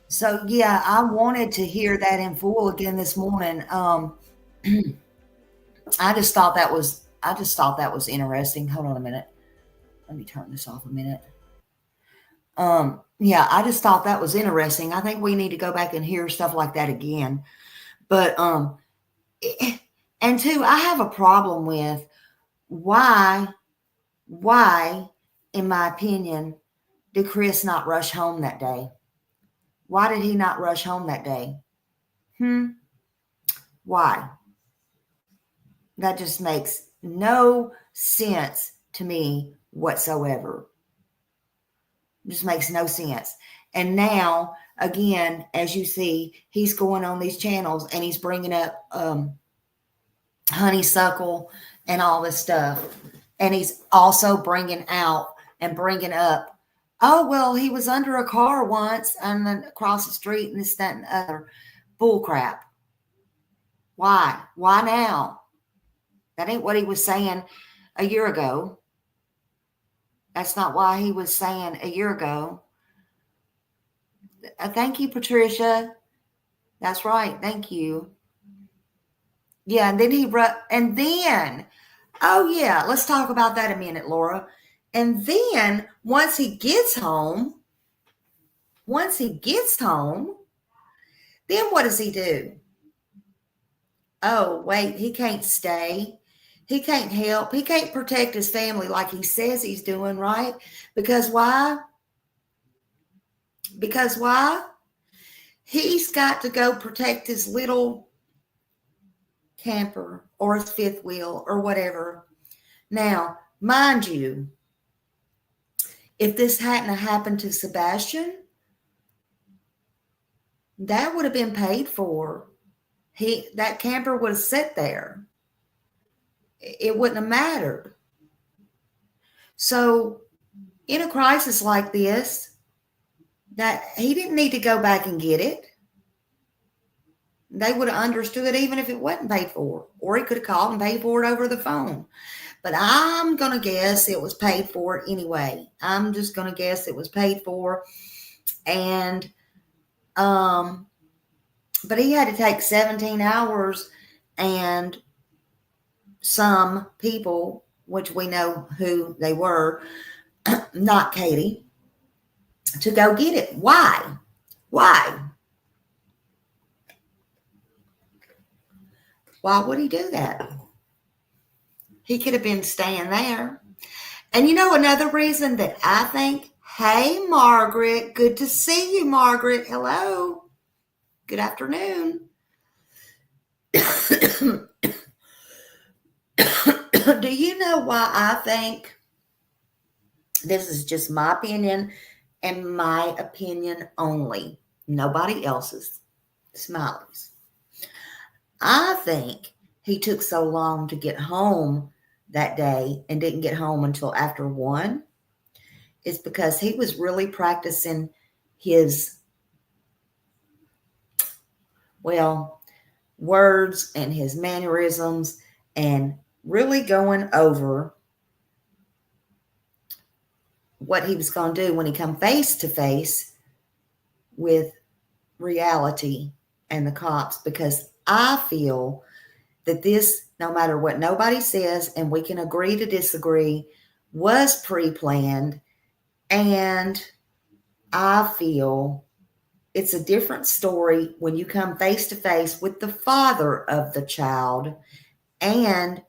So yeah, I wanted to hear that in full again this morning. I just thought that was interesting. Hold on a minute. Let me turn this off a minute. Yeah, I just thought that was interesting. I think we need to go back and hear stuff like that again. But and two, I have a problem with why, in my opinion, did Chris not rush home that day? Why did he not rush home that day? Why? That just makes no sense to me whatsoever. It just makes no sense. And now, again, as you see, he's going on these channels and he's bringing up honeysuckle and all this stuff. And he's also bringing up, oh, well, he was under a car once and then across the street and this, that, and the other. Bull crap. Why? Why now? That ain't what he was saying a year ago. That's not why he was saying a year ago. Thank you, Patricia. That's right. Thank you. Yeah, and then oh yeah, let's talk about that a minute, Laura. And then once he gets home, then what does he do? Oh, wait, he can't stay. He can't help. He can't protect his family like he says he's doing, right? Because why? He's got to go protect his little camper or his fifth wheel or whatever. Now, mind you, if this hadn't happened to Sebastian, that would have been paid for. That camper would have sat there. It wouldn't have mattered. So, in a crisis like this, that he didn't need to go back and get it. They would have understood it even if it wasn't paid for, or he could have called and paid for it over the phone. But I'm going to guess it was paid for anyway. I'm just going to guess it was paid for. And, but he had to take 17 hours and some people, which we know who they were, not Katie, to go get it. Why? Why? Why would he do that? He could have been staying there. And you know another reason that I think, hey, Margaret, good to see you, Margaret. Hello. Good afternoon. Do you know why I think, this is just my opinion and my opinion only, nobody else's, Smiley's. I think he took so long to get home that day and didn't get home until after 1 is because he was really practicing his, words and his mannerisms and really going over what he was going to do when he come face to face with reality and the cops, because I feel that this, no matter what nobody says, and we can agree to disagree, was pre-planned. And I feel it's a different story when you come face to face with the father of the child and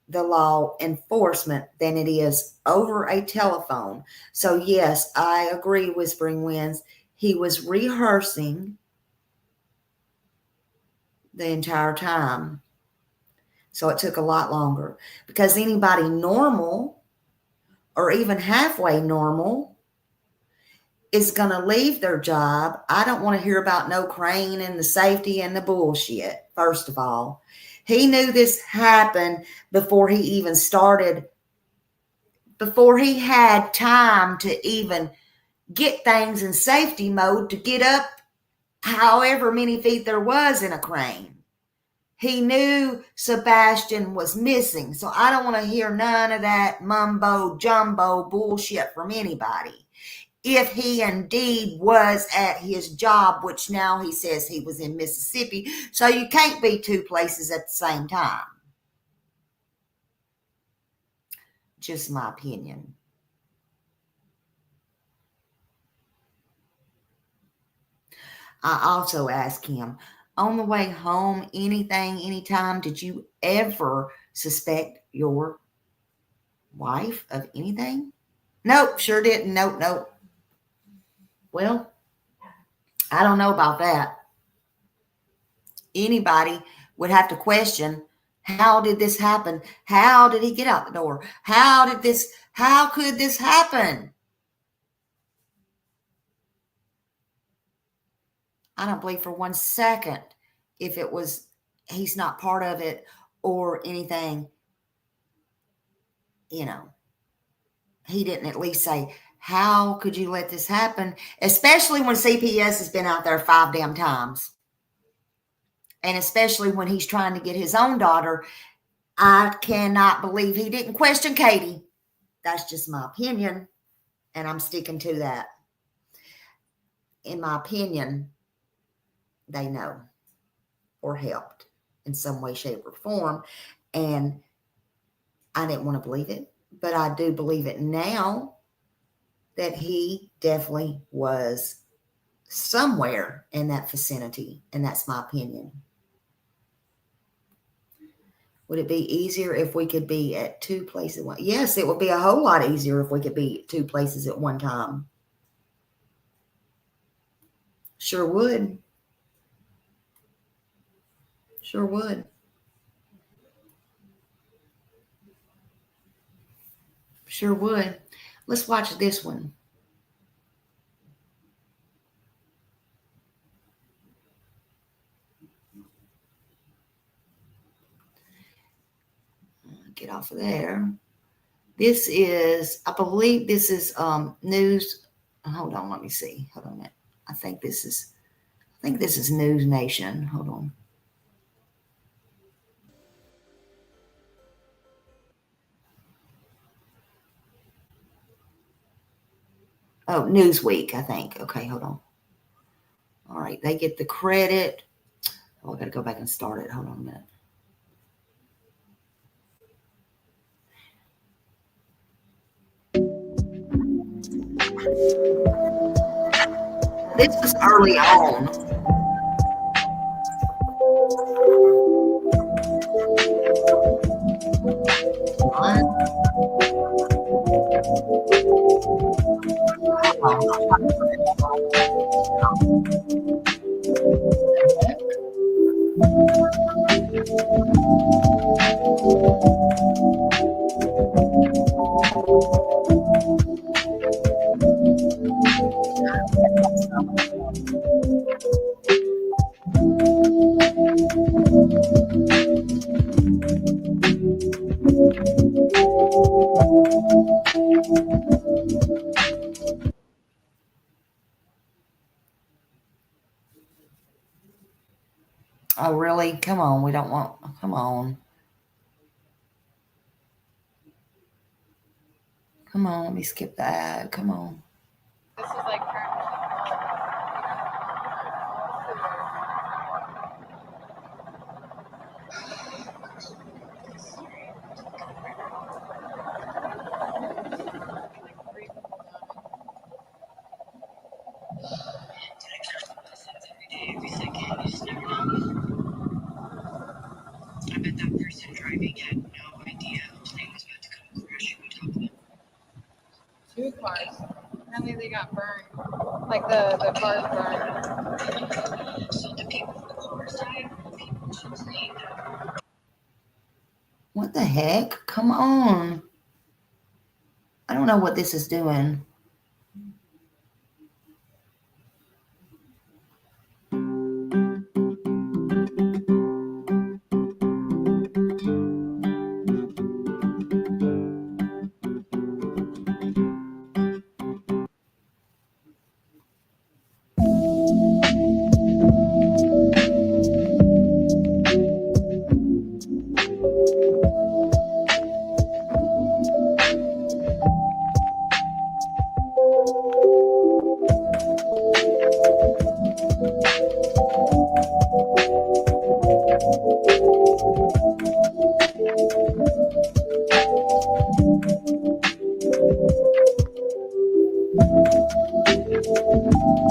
the law enforcement than it is over a telephone. So yes, I agree, Whispering Winds. He was rehearsing the entire time. So it took a lot longer, because anybody normal or even halfway normal is going to leave their job. I don't want to hear about no crane and the safety and the bullshit. First of all, he knew this happened before he even started, before he had time to even get things in safety mode to get up however many feet there was in a crane. He knew Sebastian was missing. So I don't want to hear none of that mumbo jumbo bullshit from anybody. If he indeed was at his job, which now he says he was in Mississippi, so you can't be two places at the same time. Just my opinion. I also asked him, on the way home, anything, anytime, did you ever suspect your wife of anything? Nope, sure didn't. Nope. Well, I don't know about that. Anybody would have to question, how did this happen? How did he get out the door? How could this happen? I don't believe for 1 second if it was, he's not part of it or anything, he didn't at least say, how could you let this happen? Especially when CPS has been out there 5 damn times. And especially when he's trying to get his own daughter. I cannot believe he didn't question Katie. That's just my opinion. And I'm sticking to that. In my opinion, they know or helped in some way, shape, or form. And I didn't want to believe it, but I do believe it now that he definitely was somewhere in that vicinity. And that's my opinion. Would it be easier if we could be at 2 places? Yes, it would be a whole lot easier if we could be at 2 places at one time. Sure would. Sure would. Sure would. Let's watch this one. Get off of there. This is, I believe this is news. Hold on, let me see. Hold on a minute. I think this is News Nation. Hold on. Oh, Newsweek, I think. Okay, hold on. All right, they get the credit. Oh, I got to go back and start it. Hold on a minute. This was early on. Oh, really? Come on. We don't want, come on. Come on. Let me skip that. Come on. This is like I bet that person driving had no idea the plane was about to come crashing on top of them. 2 cars. Apparently they got burned. Like the cars burned. So the people on the cars died, the people on the plane. What the heck? Come on. I don't know what this is doing.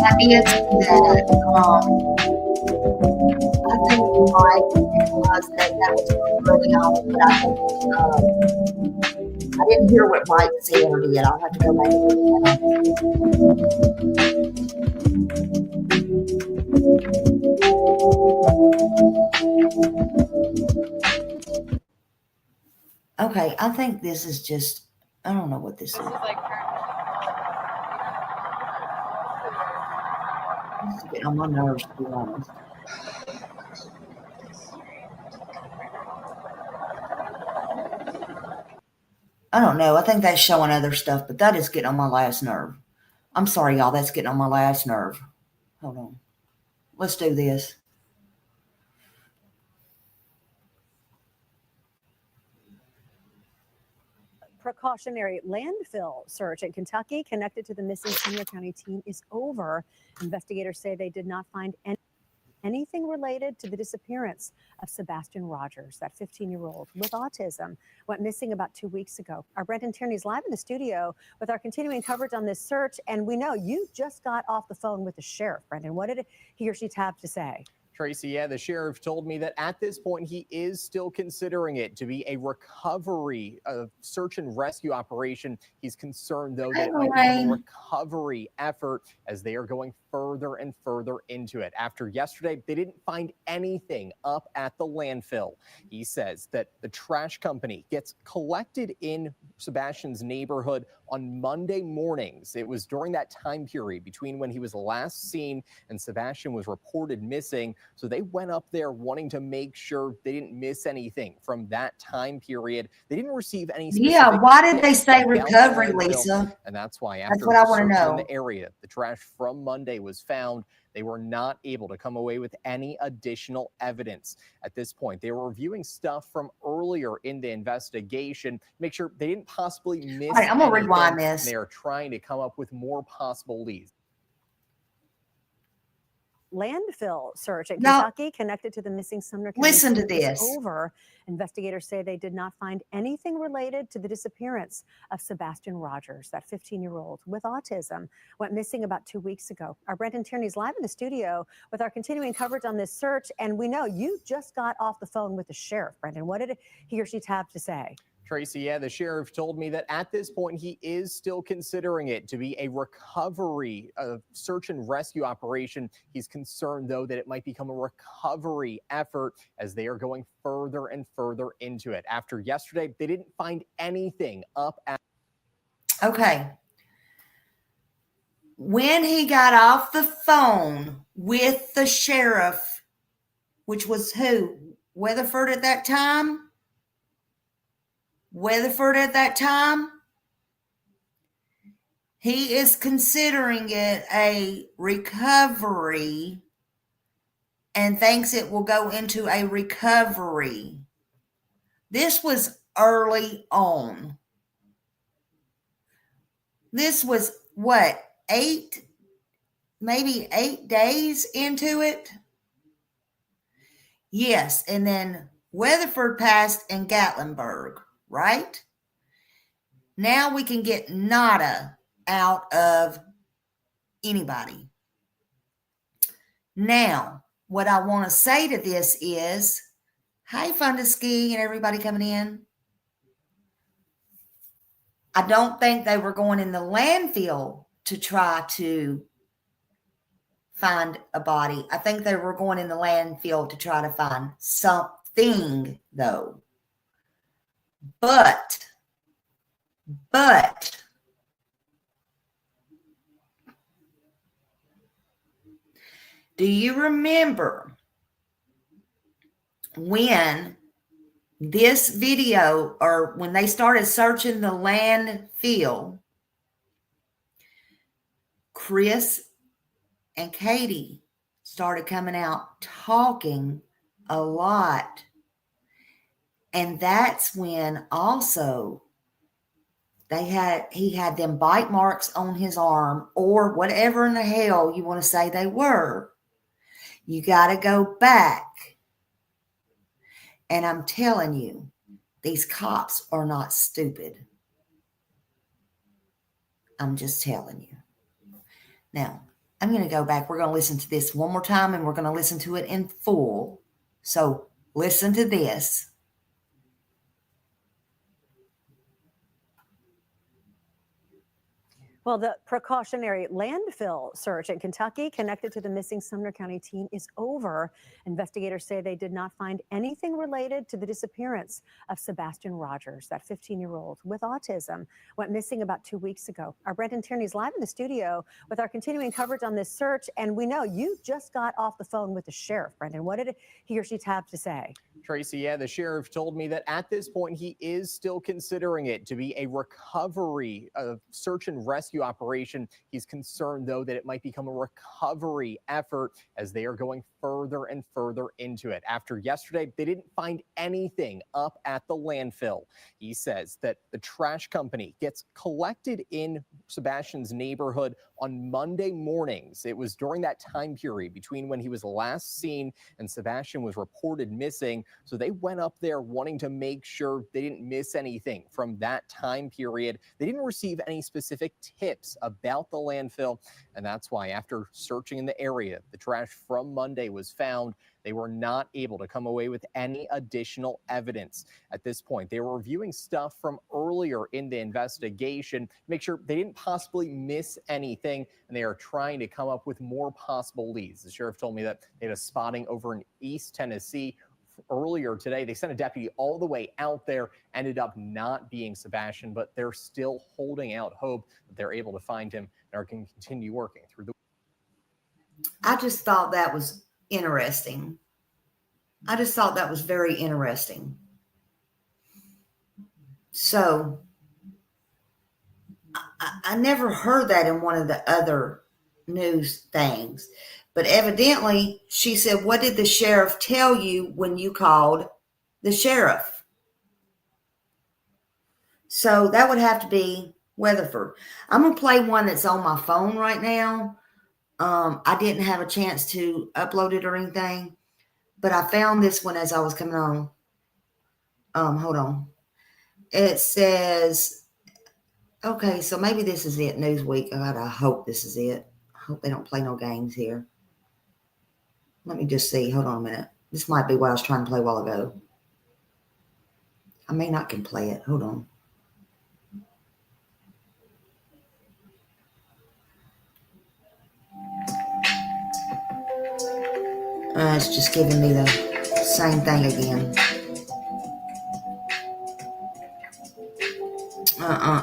That is that I think Mike realized that was early on, but I didn't hear what Mike said or did. I'll have to go back and okay, I think this is just, I don't know what this is. This is like This is getting on my nerves, to be honest. I don't know. I think that's showing other stuff, but that is getting on my last nerve. I'm sorry, y'all. That's getting on my last nerve. Hold on. Let's do this. Precautionary landfill search in Kentucky connected to the missing Senior County teen is over. Investigators say they did not find anything related to the disappearance of Sebastian Rogers, that 15-year-old with autism, went missing about 2 weeks ago. Our Brendan Tierney's live in the studio with our continuing coverage on this search, and we know you just got off the phone with the sheriff, Brendan. What did he or she have to say? Tracy, yeah, the sheriff told me that at this point he is still considering it to be a recovery search and rescue operation. He's concerned, though, that it might become a recovery effort as they are going further and further into it. After yesterday, they didn't find anything up at the landfill. He says that the trash company gets collected in Sebastian's neighborhood on Monday mornings. It was during that time period between when he was last seen and Sebastian was reported missing. So they went up there wanting to make sure they didn't miss anything from that time period. They didn't receive any specific Yeah, why did they tips say about the recovery, landfill, Lisa? and that's why That's after what I want to searching in know. the area, the trash from Monday was found. They were not able to come away with any additional evidence at this point. They were reviewing stuff from earlier in the investigation, make sure they didn't possibly miss All right, I'm going to anything, rewind this. and they are trying to come up with more possible leads. Landfill search in No. Kentucky connected to the missing Sumner County Listen to teen is this. over. Investigators say they did not find anything related to the disappearance of Sebastian Rogers, that 15-year-old with autism, went missing about 2 weeks ago. Our Brendan Tierney's live in the studio with our continuing coverage on this search, and we know you just got off the phone with the sheriff, Brendan. What did he or she have to say? Tracy, yeah, the sheriff told me that at this point he is still considering it to be a recovery search and rescue operation. He's concerned, though, that it might become a recovery effort as they are going further and further into it. After yesterday, they didn't find anything up at. Okay. When he got off the phone with the sheriff, which was who? Weatherford at that time? Weatherford at that time? He is considering it a recovery and thinks it will go into a recovery. This was early on. This was what, maybe 8 days into it? Yes, and then Weatherford passed in Gatlinburg, right? Now we can get nada out of anybody. Now, what I want to say to this is, hi, Fundaski and everybody coming in. I don't think they were going in the landfill to try to find a body. I think they were going in the landfill to try to find something, though. But, do you remember when this video, or when they started searching the landfill, Chris and Katie started coming out talking a lot. And that's when also he had them bite marks on his arm, or whatever in the hell you want to say they were. You got to go back. And I'm telling you, these cops are not stupid. I'm just telling you. Now, I'm going to go back. We're going to listen to this one more time, and we're going to listen to it in full. So listen to this. Well, the precautionary landfill search in Kentucky connected to the missing Sumner County teen is over. Investigators say they did not find anything related to the disappearance of Sebastian Rogers, that 15-year-old with autism, went missing about 2 weeks ago. Our Brendan Tierney's live in the studio with our continuing coverage on this search, and we know you just got off the phone with the sheriff, Brendan. What did he or she have to say? Tracy, yeah, the sheriff told me that at this point he is still considering it to be a recovery search and rescue operation. He's concerned, though, that it might become a recovery effort as they are going further and further into it. After yesterday, they didn't find anything up at the landfill. He says that the trash company gets collected in Sebastian's neighborhood on Monday mornings. It was during that time period between when he was last seen and Sebastian was reported missing. So they went up there wanting to make sure they didn't miss anything from that time period. They didn't receive any specific tips tips about the landfill. And that's why after searching in the area, the trash from Monday was found. They were not able to come away with any additional evidence. At this point, they were reviewing stuff from earlier in the investigation, make sure they didn't possibly miss anything, and they are trying to come up with more possible leads. The sheriff told me that they had a spotting over in East Tennessee earlier today. They sent a deputy all the way out there, ended up not being Sebastian, but they're still holding out hope that they're able to find him and are going to continue working through the. I just thought that was interesting. I just thought that was very interesting. So I never heard that in one of the other news things. But evidently, she said, what did the sheriff tell you when you called the sheriff? So that would have to be Weatherford. I'm going to play one that's on my phone right now. I didn't have a chance to upload it or anything, but I found this one as I was coming on. Hold on. It says, okay, so maybe this is it, Newsweek. God, I hope this is it. I hope they don't play no games here. Let me just see. Hold on a minute. This might be what I was trying to play a while ago. I may not can play it. Hold on. It's just giving me the same thing again.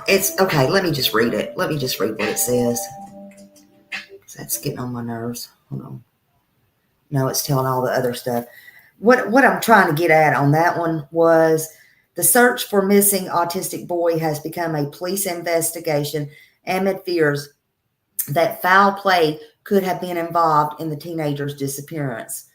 It's okay. Let me just read it. Let me just read what it says. That's getting on my nerves. Hold on. No, it's telling all the other stuff. What I'm trying to get at on that one was the search for missing autistic boy has become a police investigation amid fears that foul play could have been involved in the teenager's disappearance.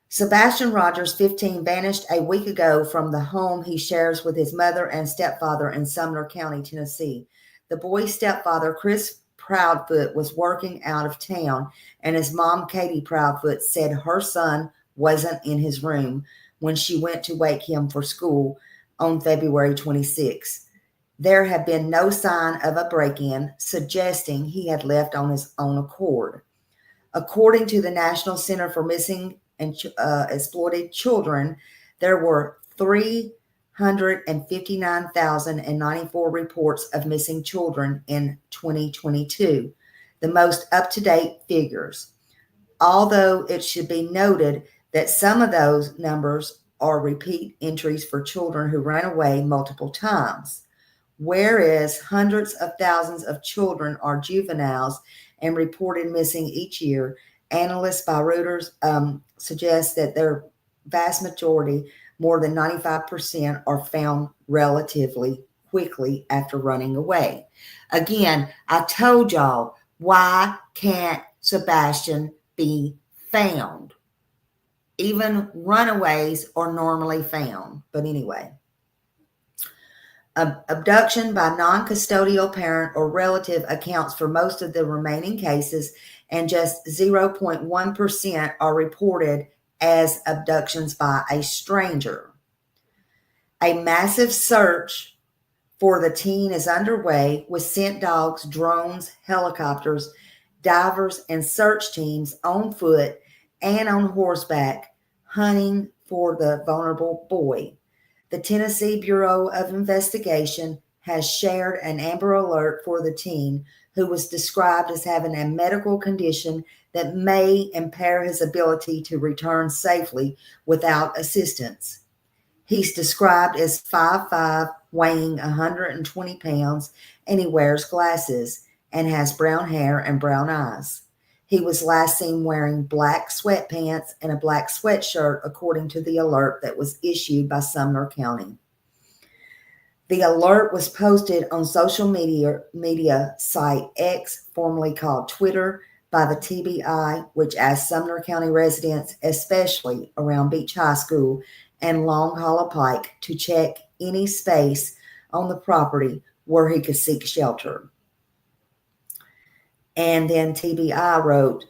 Sebastian Rogers, 15, vanished a week ago from the home he shares with his mother and stepfather in Sumner County, Tennessee. The boy's stepfather, Chris Proudfoot, was working out of town, and his mom, Katie Proudfoot, said her son wasn't in his room when she went to wake him for school on February 26. There had been no sign of a break-in, suggesting he had left on his own accord. According to the National Center for Missing and Exploited Children, there were 359,094 reports of missing children in 2022, the most up-to-date figures. Although it should be noted that some of those numbers are repeat entries for children who ran away multiple times, whereas hundreds of thousands of children are juveniles and reported missing each year. Analysts by Reuters suggest that their vast majority, more than 95%, are found relatively quickly after running away. Again, I told y'all, why can't Sebastian be found? Even runaways are normally found. But anyway. Abduction by non-custodial parent or relative accounts for most of the remaining cases, and just 0.1% are reported as abductions by a stranger. A massive search for the teen is underway with scent dogs, drones, helicopters, divers, and search teams on foot and on horseback hunting for the vulnerable boy. The Tennessee Bureau of Investigation has shared an Amber Alert for the teen, who was described as having a medical condition that may impair his ability to return safely without assistance. He's described as 5'5", weighing 120 pounds, and he wears glasses and has brown hair and brown eyes. He was last seen wearing black sweatpants and a black sweatshirt, according to the alert that was issued by Sumner County. The alert was posted on social media site X, formerly called Twitter, by the TBI, which asked Sumner County residents, especially around Beach High School and Long Hollow Pike, to check any space on the property where he could seek shelter. And then TBI wrote,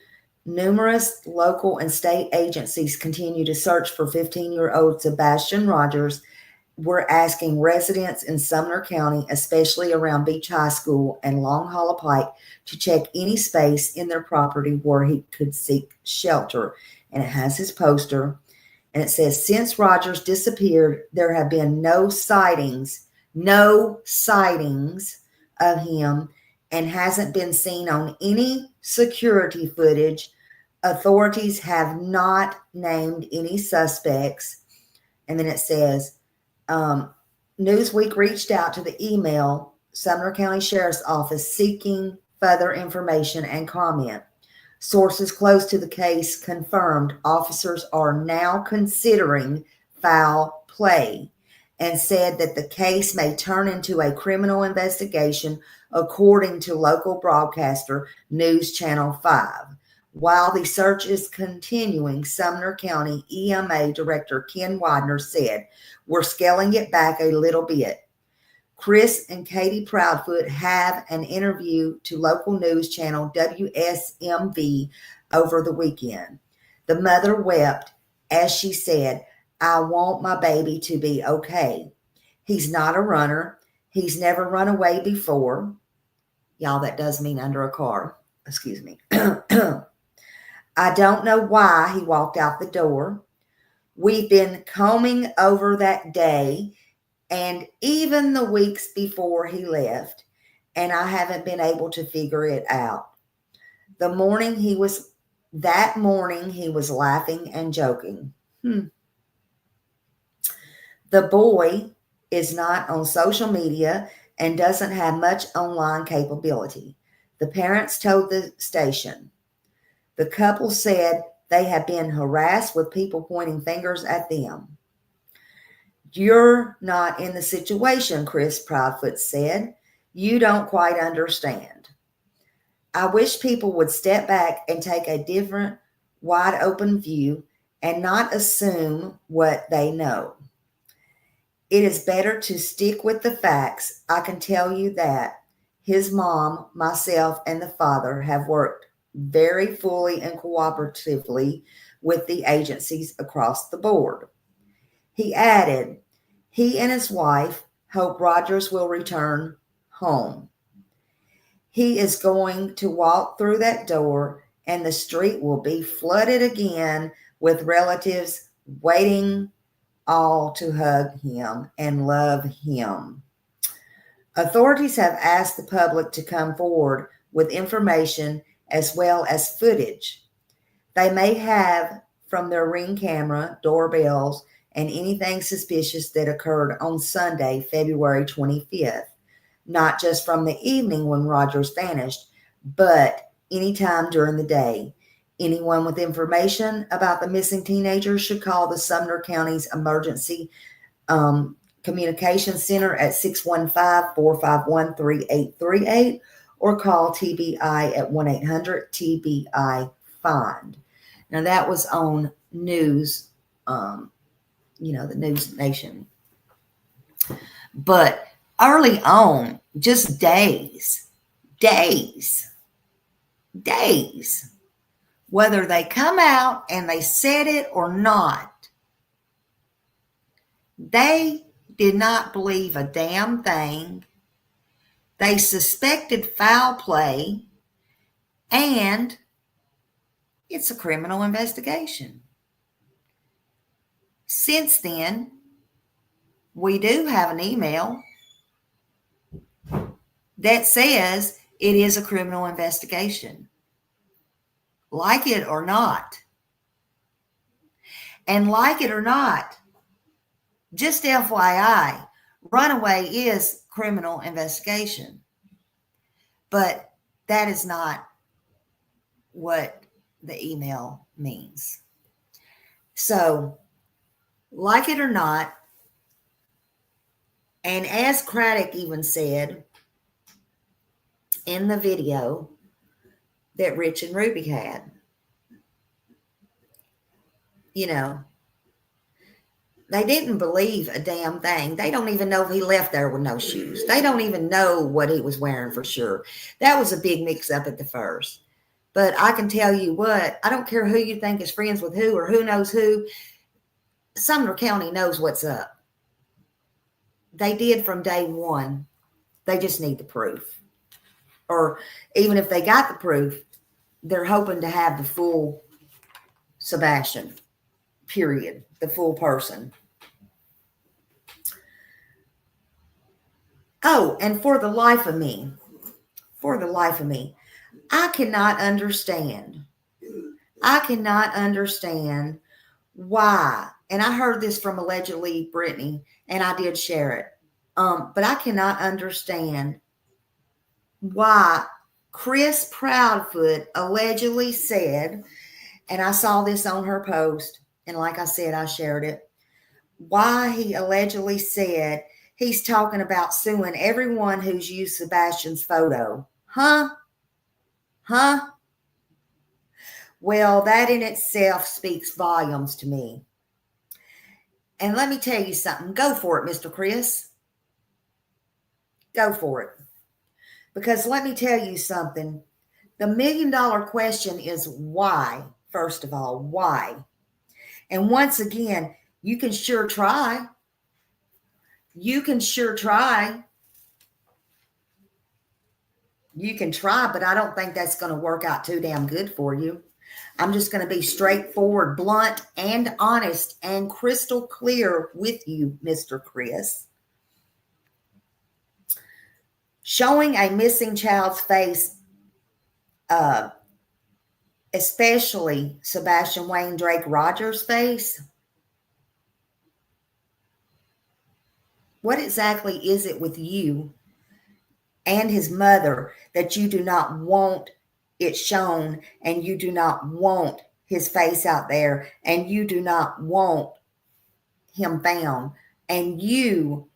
numerous local and state agencies continue to search for 15-year-old Sebastian Rogers we're asking residents in Sumner County, especially around Beach High School and Long Hollow Pike, to check any space in their property where he could seek shelter. And it has his poster. And it says, since Rogers disappeared, there have been no sightings of him, and hasn't been seen on any security footage. Authorities have not named any suspects. And then it says, Newsweek reached out to the email Sumner County Sheriff's Office seeking further information and comment. Sources close to the case confirmed officers are now considering foul play and said that the case may turn into a criminal investigation, according to local broadcaster News Channel 5. While the search is continuing, Sumner County EMA Director Ken Widener said, we're scaling it back a little bit. Chris and Katie Proudfoot have an interview to local news channel WSMV over the weekend. The mother wept as she said, I want my baby to be okay. He's not a runner. He's never run away before. Y'all, that does mean under a car. Excuse me. I don't know why he walked out the door. We've been combing over that day and even the weeks before he left, and I haven't been able to figure it out. That morning he was laughing and joking. The boy is not on social media and doesn't have much online capability. The parents told the station. The couple said they have been harassed with people pointing fingers at them. You're not in the situation, Chris Proudfoot said. You don't quite understand. I wish people would step back and take a different, wide open view and not assume what they know. It is better to stick with the facts. I can tell you that his mom, myself, and the father have worked very fully and cooperatively with the agencies across the board. He added, he and his wife hope Rogers will return home. He is going to walk through that door and the street will be flooded again with relatives waiting all to hug him and love him. Authorities have asked the public to come forward with information as well as footage they may have from their Ring camera, doorbells, and anything suspicious that occurred on Sunday, February 25th. Not just from the evening when Rogers vanished, but anytime during the day. Anyone with information about the missing teenager should call the Sumner County's Emergency Communications Center at 615-451-3838 or call TBI at 1-800-TBI-FIND. Now that was on news, the News Nation. But early on, just days, whether they come out and they said it or not, they did not believe a damn thing. They suspected foul play, and it's a criminal investigation. Since then, we do have an email that says it is a criminal investigation. Like it or not. And like it or not, just FYI, runaway is criminal investigation. But that is not what the email means. So, like it or not, and as Craddock even said in the video that Rich and Ruby had, they didn't believe a damn thing. They don't even know if he left there with no shoes. They don't even know what he was wearing for sure. That was a big mix-up at the first. But I can tell you what, I don't care who you think is friends with who or who knows who. Sumner County knows what's up. They did from day one. They just need the proof. Or even if they got the proof, they're hoping to have the full Sebastian, period, the full person. Oh, and for the life of me, I cannot understand why, and I heard this from allegedly Brittany, and I did share it, but I cannot understand why Chris Proudfoot allegedly said, and I saw this on her post, and like I said, I shared it, why he allegedly said he's talking about suing everyone who's used Sebastian's photo. Huh? Well, that in itself speaks volumes to me. And let me tell you something. Go for it, Mr. Chris. Go for it. Because let me tell you something. The $1 million question is why, first of all, why? And once again, you can sure try. You can sure try. You can try, but I don't think that's going to work out too damn good for you. I'm just going to be straightforward, blunt, and honest, and crystal clear with you, Mr. Chris. Showing a missing child's face, especially Sebastian Wayne Drake Rogers' face, what exactly is it with you and his mother that you do not want it shown, and you do not want his face out there, and you do not want him found, and you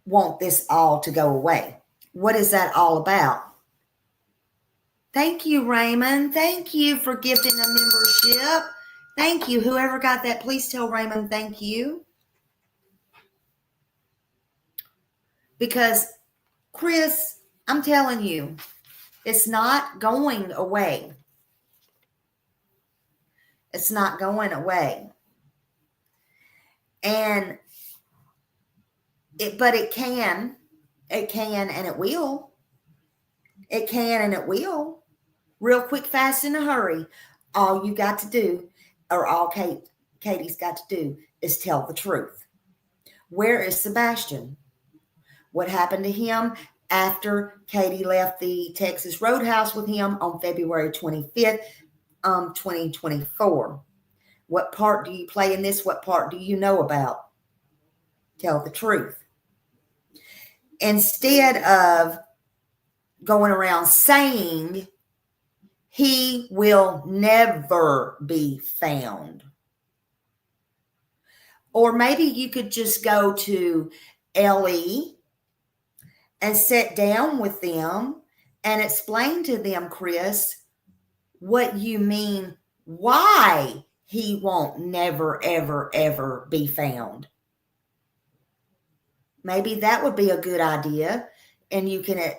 want this all to go away? What is that all about? Thank you, Raymond. Thank you for gifting a membership. Thank you. Whoever got that, please tell Raymond thank you. Because, Chris, I'm telling you, it's not going away. It's not going away. And but it can and it will. It can and it will. Real quick, fast, in a hurry. All you got to do, or all Katie's got to do, is tell the truth. Where is Sebastian? What happened to him after Katie left the Texas Roadhouse with him on February 25th, 2024? What part do you play in this? What part do you know about? Tell the truth. Instead of going around saying he will never be found. Or maybe you could just go to LE and sit down with them and explain to them, Chris, what you mean, why he won't never, ever, ever be found. Maybe that would be a good idea, and you can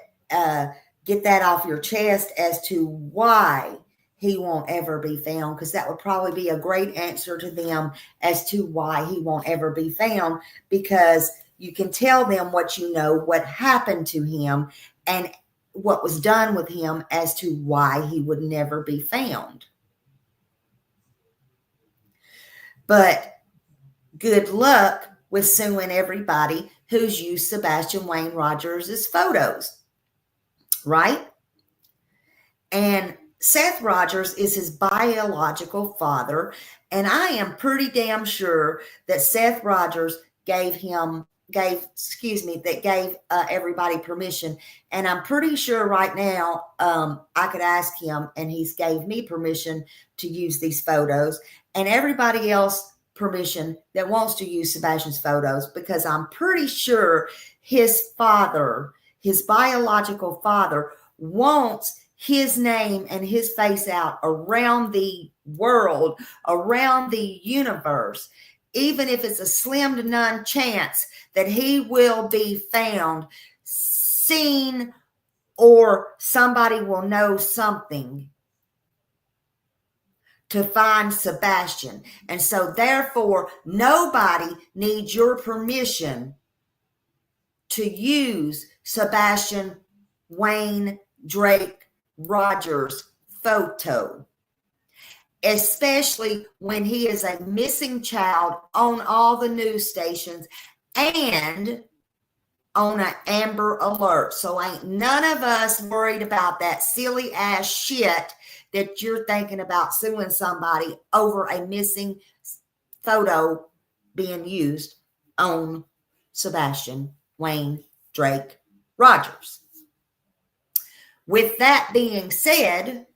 get that off your chest as to why he won't ever be found, because that would probably be a great answer to them as to why he won't ever be found, because you can tell them what you know, what happened to him, and what was done with him as to why he would never be found. But good luck with suing everybody who's used Sebastian Wayne Rogers' photos, right? And Seth Rogers is his biological father, and I am pretty damn sure that Seth Rogers gave everybody permission. And I'm pretty sure right now I could ask him, and he's gave me permission to use these photos, and everybody else permission that wants to use Sebastian's photos, because I'm pretty sure his father, his biological father, wants his name and his face out around the world, around the universe, even if it's a slim to none chance that he will be found, seen, or somebody will know something. to find Sebastian. And so therefore, nobody needs your permission to use Sebastian Wayne Drake Rogers photo, especially when he is a missing child on all the news stations and on an Amber Alert. So ain't none of us worried about that silly ass shit that you're thinking about suing somebody over a missing photo being used on Sebastian Wayne Drake Rogers. With that being said,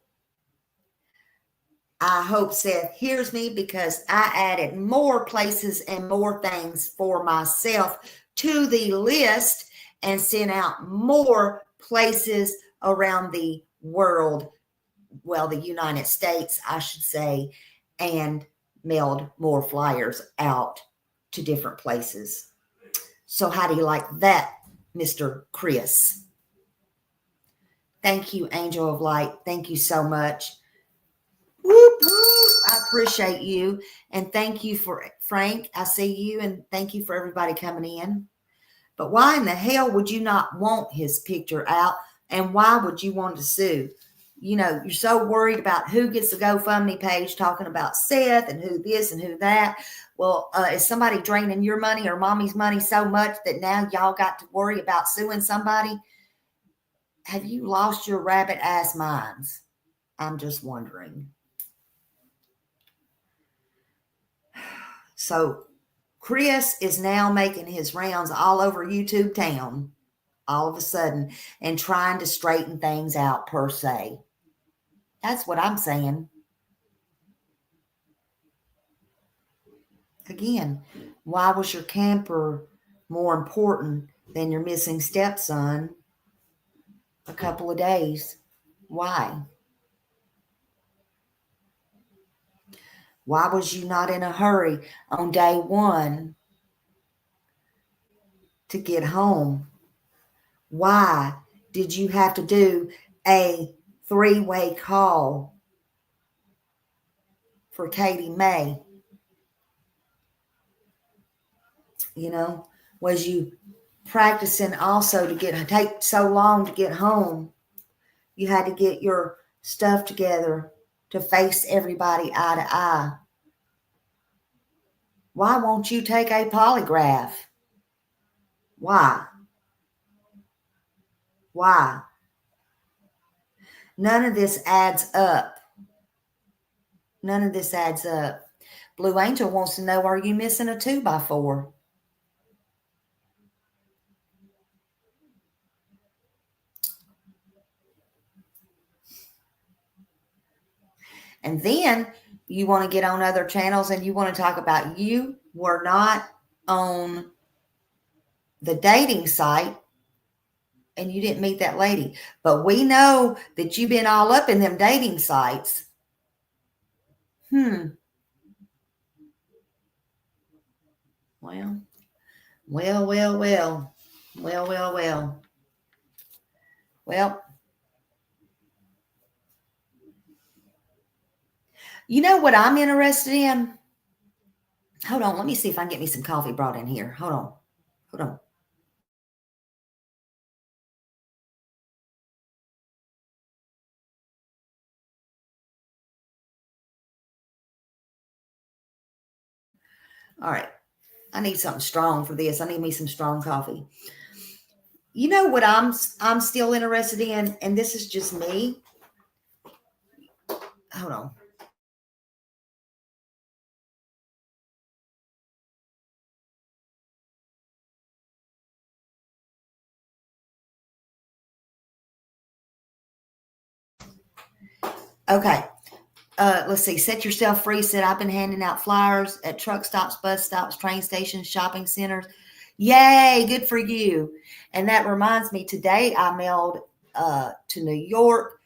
I hope Seth hears me, because I added more places and more things for myself to the list and sent out more places around the world, well, the United States, I should say, and mailed more flyers out to different places. So how do you like that, Mr. Chris? Thank you, Angel of Light. Thank you so much. Whoop, whoop. I appreciate you. And thank you for Frank. I see you. And thank you for everybody coming in. But why in the hell would you not want his picture out? And why would you want to sue? You know, you're so worried about who gets the GoFundMe page talking about Seth and who this and who that. Well, is somebody draining your money or mommy's money so much that now y'all got to worry about suing somebody? Have you lost your rabbit ass minds? I'm just wondering. So Chris is now making his rounds all over YouTube town all of a sudden and trying to straighten things out per se. That's what I'm saying. Again, why was your camper more important than your missing stepson a couple of days? Why? Why was you not in a hurry on day one to get home? Why did you have to do a 3-way call for Katie May? You know, was you practicing also to take so long to get home? You had to get your stuff together to face everybody eye to eye. Why won't you take a polygraph? Why? Why? None of this adds up. None of this adds up. Blue Angel wants to know, are you missing a 2x4? And then you want to get on other channels and you want to talk about you were not on the dating site and you didn't meet that lady. But we know that you've been all up in them dating sites. Well. Well, you know what I'm interested in? Hold on. Let me see if I can get me some coffee brought in here. Hold on. All right. I need something strong for this. I need me some strong coffee. You know what I'm still interested in, and this is just me. Hold on. Okay. Let's see. Set yourself free. Said I've been handing out flyers at truck stops, bus stops, train stations, shopping centers. Yay, good for you. And that reminds me, today I mailed to New York,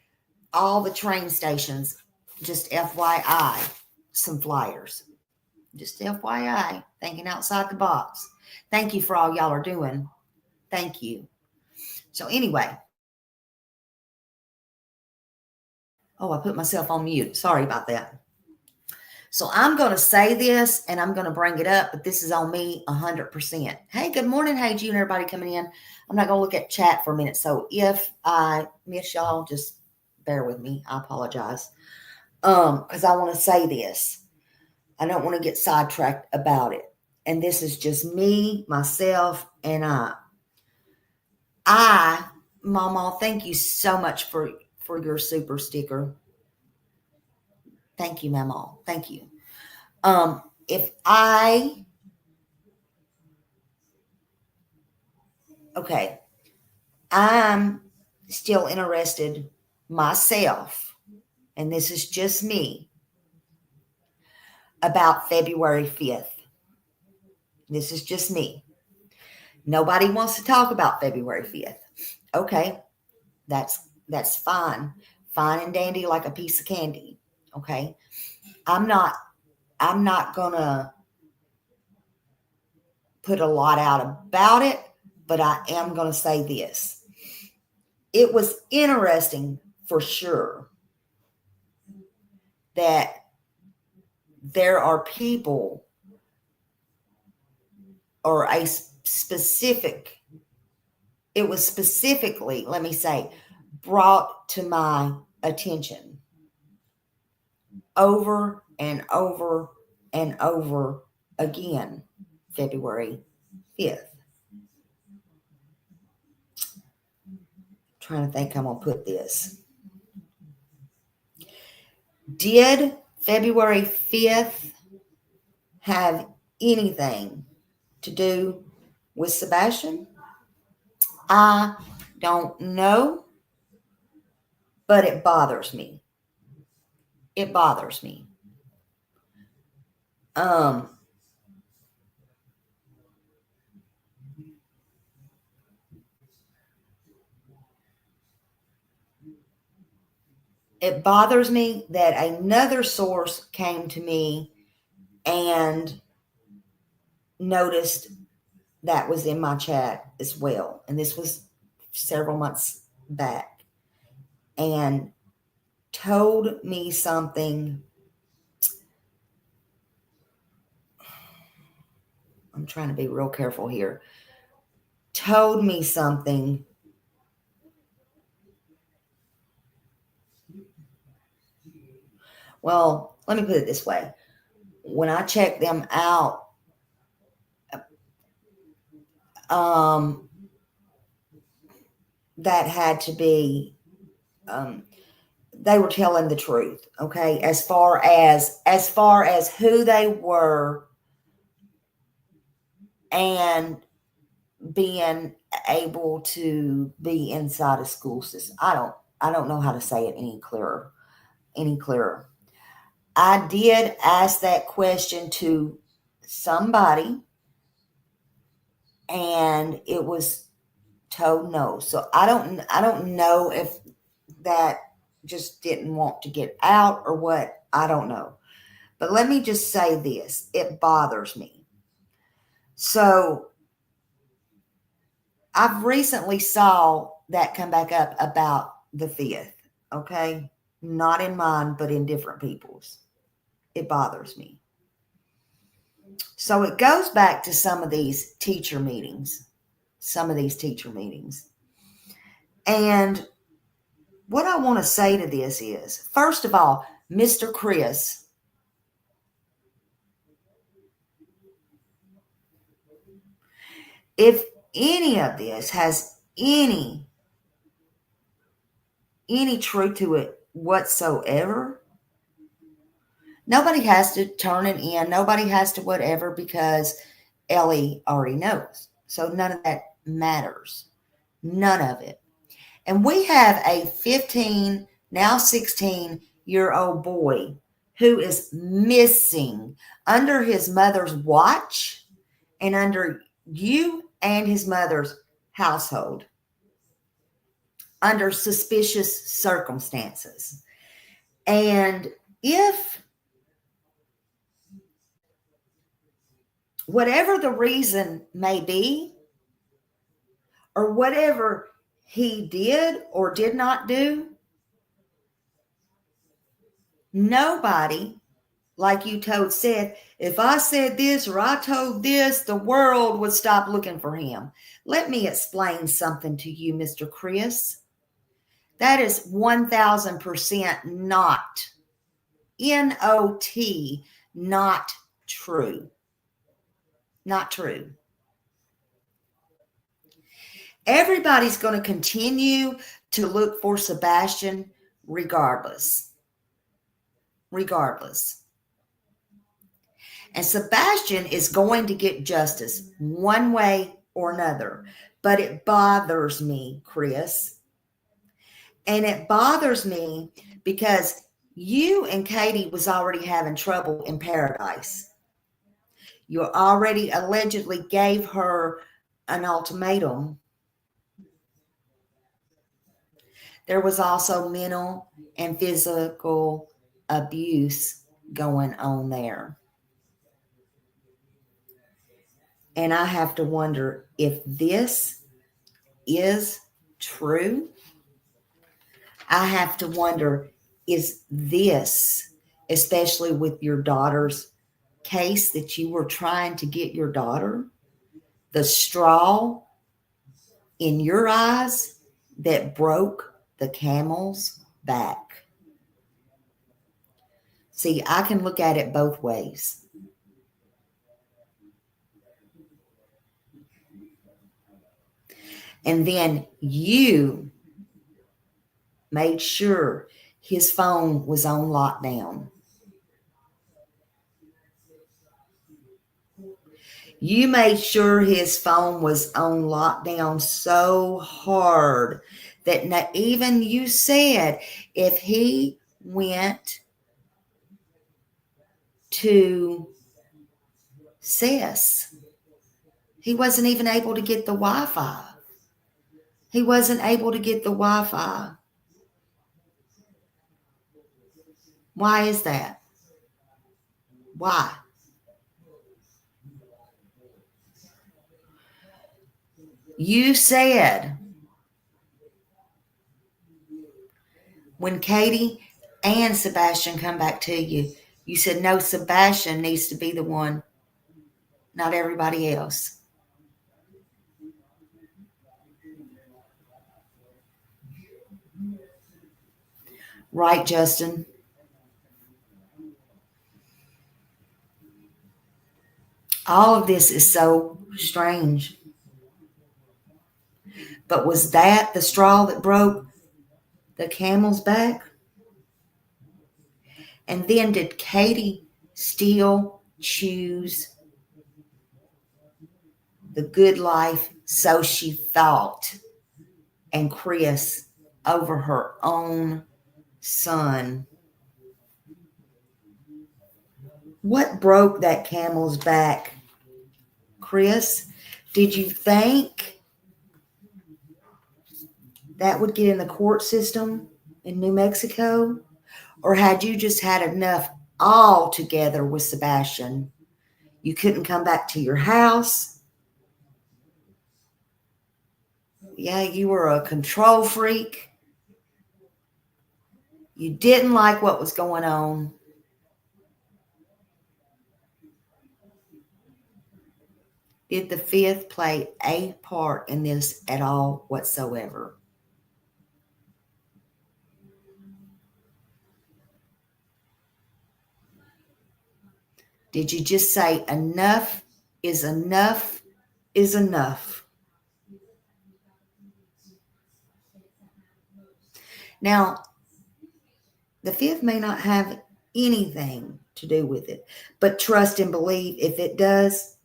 all the train stations, just FYI, some flyers. Just FYI, thinking outside the box. Thank you for all y'all are doing. Thank you. So anyway. Oh, I put myself on mute. Sorry about that. So I'm going to say this and I'm going to bring it up, but this is on me 100%. Hey, good morning. Hey, June, everybody coming in. I'm not going to look at chat for a minute. So if I miss y'all, just bear with me. I apologize. Because I want to say this. I don't want to get sidetracked about it. And this is just me, myself, and Mama, thank you so much for your super sticker. Thank you, Mama. Thank you. I'm still interested myself, and this is just me, about February 5th. This is just me. Nobody wants to talk about February 5th. Okay, that's fine. Fine and dandy like a piece of candy. Okay. I'm not gonna put a lot out about it, but I am gonna say this. It was interesting for sure that there are people, or it was specifically, let me say, brought to my attention over and over and over again, February 5th. Trying to think how I'm going to put this. Did February 5th have anything to do with Sebastian? I don't know, but it bothers me. It bothers me. It bothers me that another source came to me and noticed that was in my chat as well. And this was several months back, and told me something. I'm trying to be real careful here. Told me something well, let me put it this way. When I checked them out, that had to be, they were telling the truth. Okay. As far as who they were and being able to be inside a school system. I don't know how to say it any clearer. I did ask that question to somebody, and it was told no. So I don't know if that just didn't want to get out or what. I don't know. But let me just say this. It bothers me. So I've recently saw that come back up about the 5th. Okay. Not in mine, but in different people's. It bothers me. So it goes back to some of these teacher meetings. And what I want to say to this is, first of all, Mr. Chris, if any of this has any truth to it whatsoever, nobody has to turn it in. Nobody has to whatever, because Ellie already knows. So none of that matters. None of it. And we have a 15, now 16-year-old boy who is missing under his mother's watch and under you and his mother's household under suspicious circumstances. And if whatever the reason may be, or whatever he did or did not do, nobody like you told Seth, if I said this or I told this, the world would stop looking for him. Let me explain something to you, Mr. Chris. That is 1000% not, N-O-T, not true. Not true. Everybody's going to continue to look for Sebastian regardless. Regardless. And Sebastian is going to get justice one way or another. But it bothers me, Chris. And it bothers me because you and Katie was already having trouble in paradise. You already allegedly gave her an ultimatum. There was also mental and physical abuse going on there. And I have to wonder if this is true. I have to wonder, is this, especially with your daughter's case that you were trying to get your daughter, the straw in your eyes that broke the camel's back? See, I can look at it both ways. And then you made sure his phone was on lockdown. You made sure his phone was on lockdown so hard that not even you said if he went to CES, he wasn't even able to get the Wi-Fi. He wasn't able to get the Wi-Fi. Why is that? Why? You said when Katie and Sebastian come back to you, you said, no, Sebastian needs to be the one, not everybody else. Right, Justin? All of this is so strange. But was that the straw that broke the camel's back? And then did Katie still choose the good life, so she thought, and Chris over her own son? What broke that camel's back, Chris? Did you think that would get in the court system in New Mexico? Or had you just had enough all together with Sebastian? You couldn't come back to your house. Yeah, you were a control freak. You didn't like what was going on. Did the fifth play a part in this at all whatsoever? Did you just say enough is enough is enough? Now, the fifth may not have anything to do with it, but trust and believe if it does,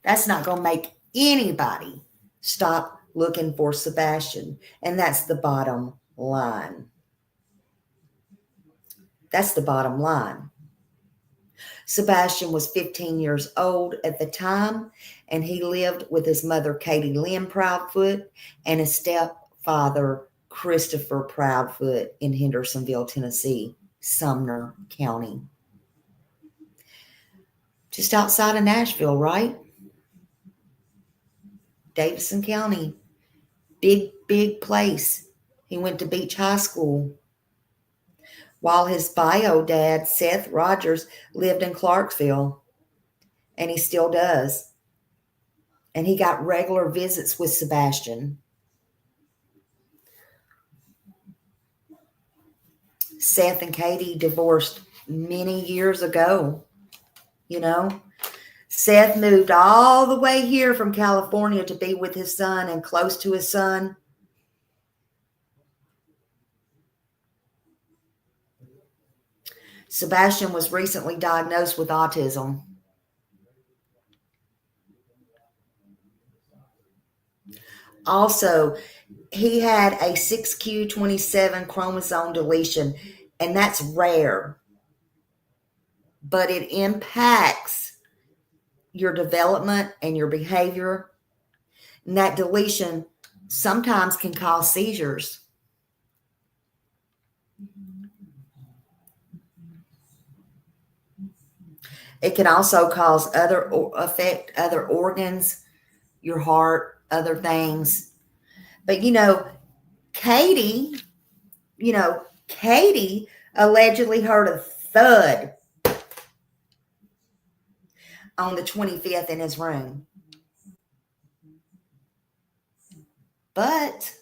that's not going to make anybody stop looking for Sebastian. And that's the bottom line. That's the bottom line. Sebastian was 15 years old at the time, and he lived with his mother, Katie Lynn Proudfoot, and his stepfather, Christopher Proudfoot, in Hendersonville, Tennessee, Sumner County. Just outside of Nashville, right? Davidson County. Big, big place. He went to Beach High School. while his bio dad, Seth Rogers, lived in Clarksville. And he still does. And he got regular visits with Sebastian. Seth and Katie divorced many years ago. You know, Seth moved all the way here from California to be with his son and close to his son. Sebastian was recently diagnosed with autism. Also, he had a 6q27 chromosome deletion, and that's rare, but it impacts your development and your behavior. And that deletion sometimes can cause seizures. It can also affect other organs, your heart, other things. But Katie allegedly heard a thud on the 25th in his room. But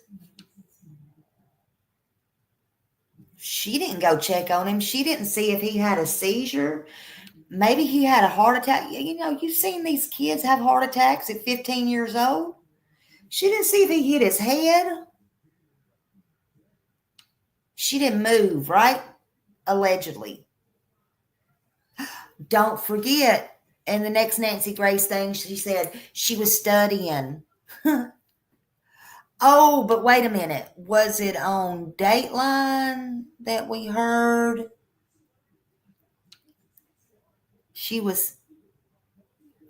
she didn't go check on him. She didn't see if he had a seizure. Maybe he had a heart attack. You've seen these kids have heart attacks at 15 years old. She didn't see if he hit his head. She didn't move, right? Allegedly. Don't forget, in the next Nancy Grace thing, she said she was studying. Oh, but wait a minute. Was it on Dateline that we heard she was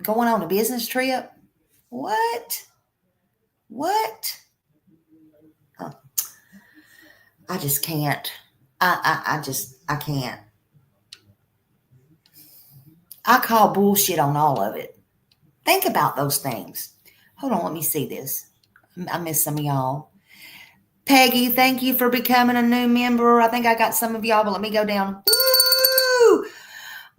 going on a business trip? What? Oh, I just can't. I can't. I call bullshit on all of it. Think about those things. Hold on, let me see this. I missed some of y'all. Peggy, thank you for becoming a new member. I think I got some of y'all, but let me go down. Woo!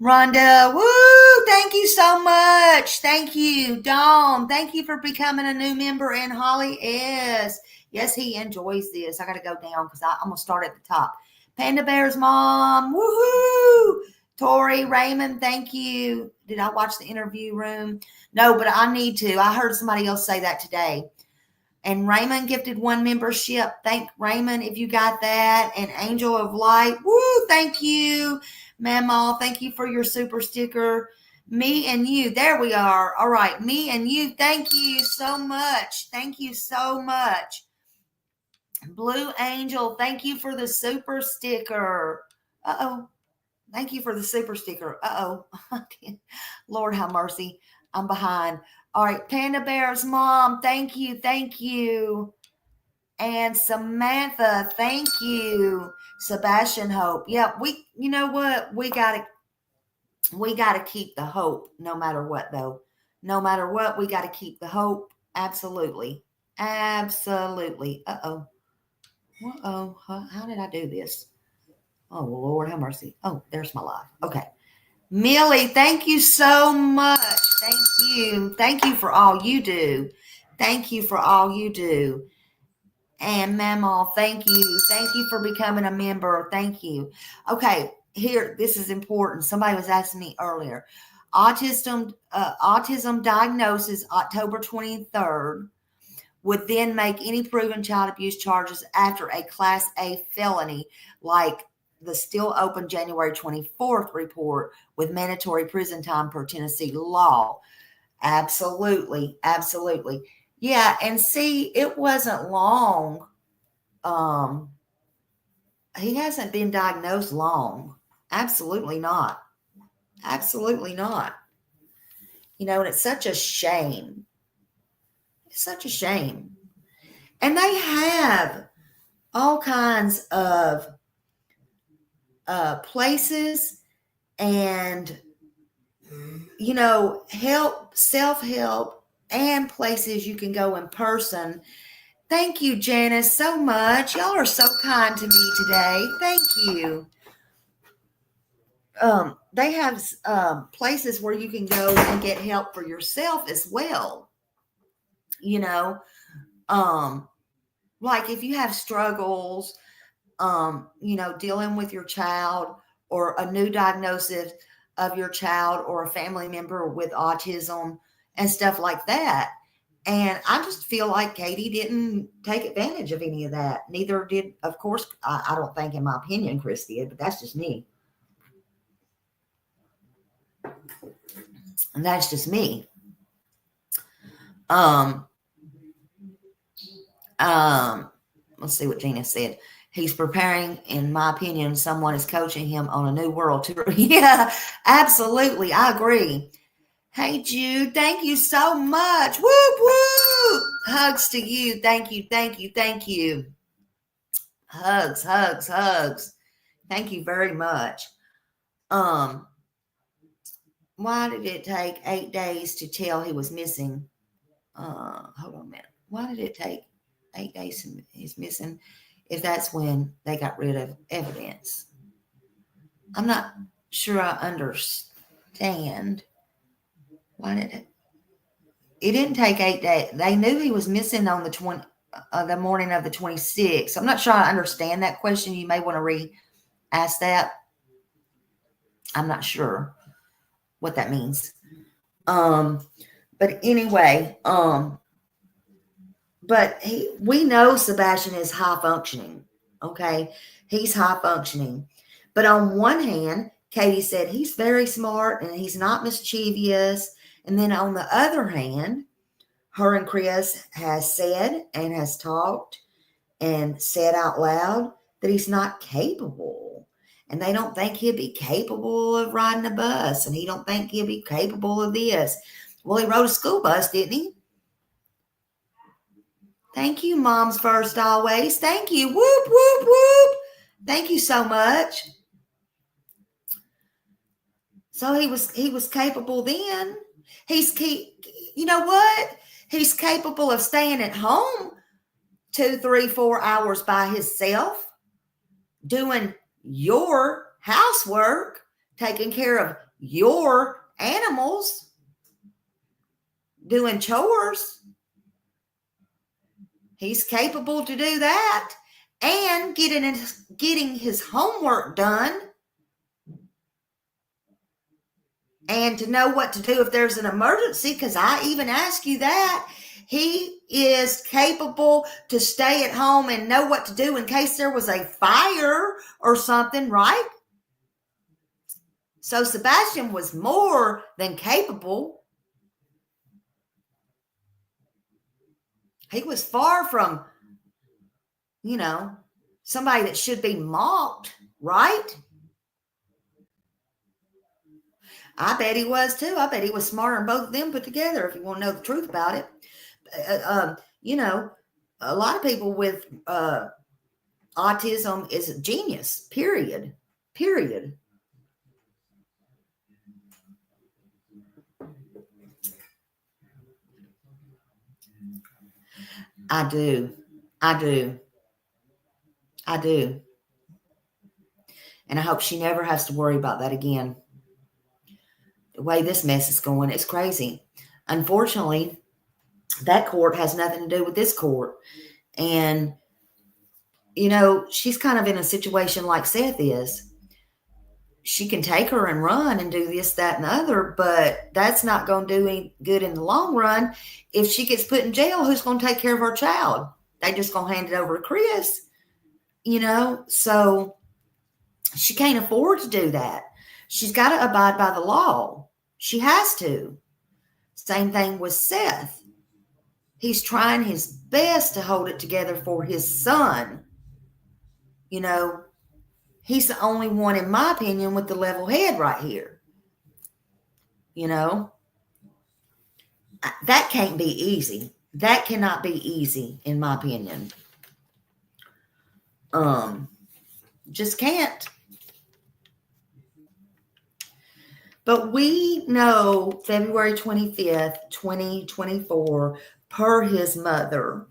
Rhonda, woo! Thank you so much. Thank you. Dawn, thank you for becoming a new member. And Holly S. Yes, he enjoys this. I got to go down because I'm going to start at the top. Panda Bear's mom, woohoo! Tori, Raymond, thank you. Did I watch the interview room? No, but I need to. I heard somebody else say that today. And Raymond gifted 1 membership. Thank Raymond if you got that. And Angel of Light, woo, thank you. Mama, thank you for your super sticker. Me and you, there we are. All right, me and you, thank you so much. Thank you so much. Blue Angel, thank you for the super sticker. Uh-oh. Thank you for the super sticker. Uh-oh. Lord have mercy. I'm behind. All right. Panda Bear's mom. Thank you. Thank you. And Samantha. Thank you. Sebastian Hope. Yeah. You know what? We got to keep the hope no matter what though. No matter what, we got to keep the hope. Absolutely. Absolutely. Uh-oh. Uh-oh. How did I do this? Oh, Lord have mercy. Oh, there's my life. Okay. Millie, thank you so much. Thank you. Thank you for all you do. Thank you for all you do. And Mama, thank you. Thank you for becoming a member. Thank you. Okay, here, this is important. Somebody was asking me earlier. Autism diagnosis October 23rd would then make any proven child abuse charges after a Class A felony like the still open January 24th report with mandatory prison time per Tennessee law. Absolutely. Absolutely. Yeah. And see, it wasn't long. He hasn't been diagnosed long. Absolutely not. Absolutely not. And it's such a shame. It's such a shame. And they have all kinds of places and help, self-help, and places you can go in person. Thank you, Janice, so much. Y'all are so kind to me today. Thank you. they have places where you can go and get help for yourself as well. You know, like if you have struggles, dealing with your child or a new diagnosis of your child or a family member with autism and stuff like that. And I just feel like Katie didn't take advantage of any of that. Neither did, of course, I don't think, in my opinion, Chris did, but that's just me. And that's just me. Let's see what Gina said. He's preparing, in my opinion, someone is coaching him on a new world tour. Yeah, absolutely. I agree. Hey, Jude, thank you so much. Whoop, whoop. Hugs to you. Thank you, thank you, thank you. Hugs, hugs, hugs. Thank you very much. Why did it take 8 days to tell he was missing? Hold on a minute. Why did it take 8 days to he's missing if that's when they got rid of evidence? I'm not sure I understand. Why did it didn't take 8 days. They knew he was missing on the morning of the 26th. I'm not sure I understand that question. You may want to re-ask that. I'm not sure what that means. But anyway, but we know Sebastian is high functioning. Okay. He's high functioning. But on one hand, Katie said he's very smart and he's not mischievous. And then on the other hand, her and Chris has said and has talked and said out loud that he's not capable. And they don't think he'll be capable of riding a bus. And he don't think he'll be capable of this. Well, he rode a school bus, didn't he? Thank you, Moms First Always. Thank you. Whoop, whoop, whoop. Thank you so much. So he was capable then. You know what? He's capable of staying at home 2, 3, 4 hours by himself, doing your housework, taking care of your animals, doing chores. He's capable to do that and getting his homework done and to know what to do if there's an emergency, because I even ask you that. He is capable to stay at home and know what to do in case there was a fire or something, right? So Sebastian was more than capable. He was far from, somebody that should be mocked, right? I bet he was too. I bet he was smarter than both of them put together, if you want to know the truth about it. A lot of people with autism is a genius, period. I do. And I hope she never has to worry about that again. The way this mess is going, it's crazy. Unfortunately, that court has nothing to do with this court. And, she's kind of in a situation like Seth is. She can take her and run and do this, that, and the other, but that's not going to do any good in the long run. If she gets put in jail, who's going to take care of her child? They just going to hand it over to Chris, so she can't afford to do that. She's got to abide by the law. She has to. Same thing with Seth. He's trying his best to hold it together for his son. He's the only one, in my opinion, with the level head right here. That can't be easy. That cannot be easy, in my opinion. Just can't. But we know February 25th, 2024, per his mother,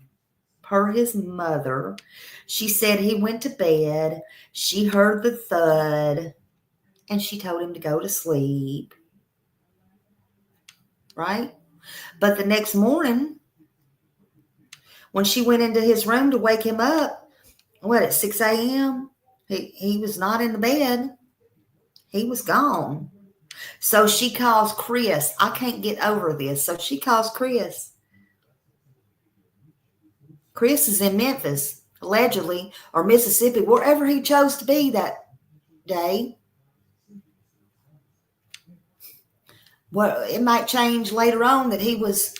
she said he went to bed. She heard the thud and she told him to go to sleep. Right? But the next morning, when she went into his room to wake him up, at 6 a.m., he was not in the bed. He was gone. So she calls Chris. I can't get over this. So she calls Chris. Chris is in Memphis, allegedly, or Mississippi, wherever he chose to be that day. Well, it might change later on that he was,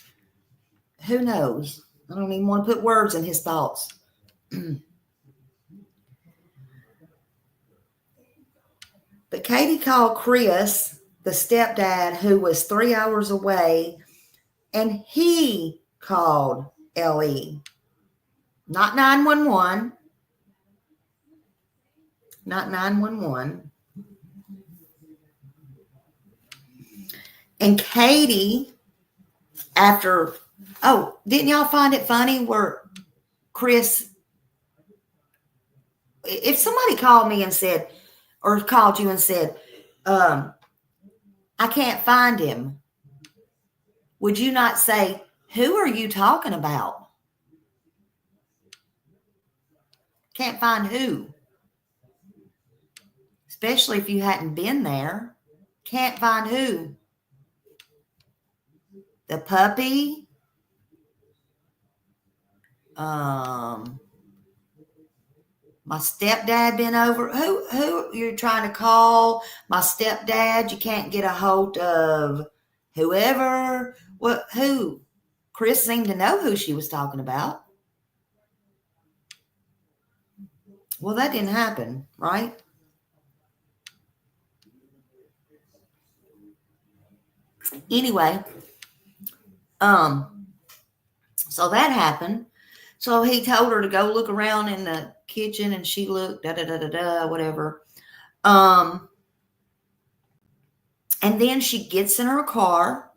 who knows? I don't even want to put words in his thoughts. But Katie called Chris, the stepdad, who was 3 hours away, and he called LE. Not 911. Not 911. And Katie, after, didn't y'all find it funny where Chris, if somebody called me and said, or called you and said, I can't find him, would you not say, who are you talking about? Can't find who? Especially if you hadn't been there. Can't find who? The puppy? My stepdad been over. Who you're trying to call? My stepdad? You can't get a hold of whoever? What? Who? Chris seemed to know who she was talking about. Well, that didn't happen, right? Anyway, so that happened. So he told her to go look around in the kitchen, and she looked, whatever. And then she gets in her car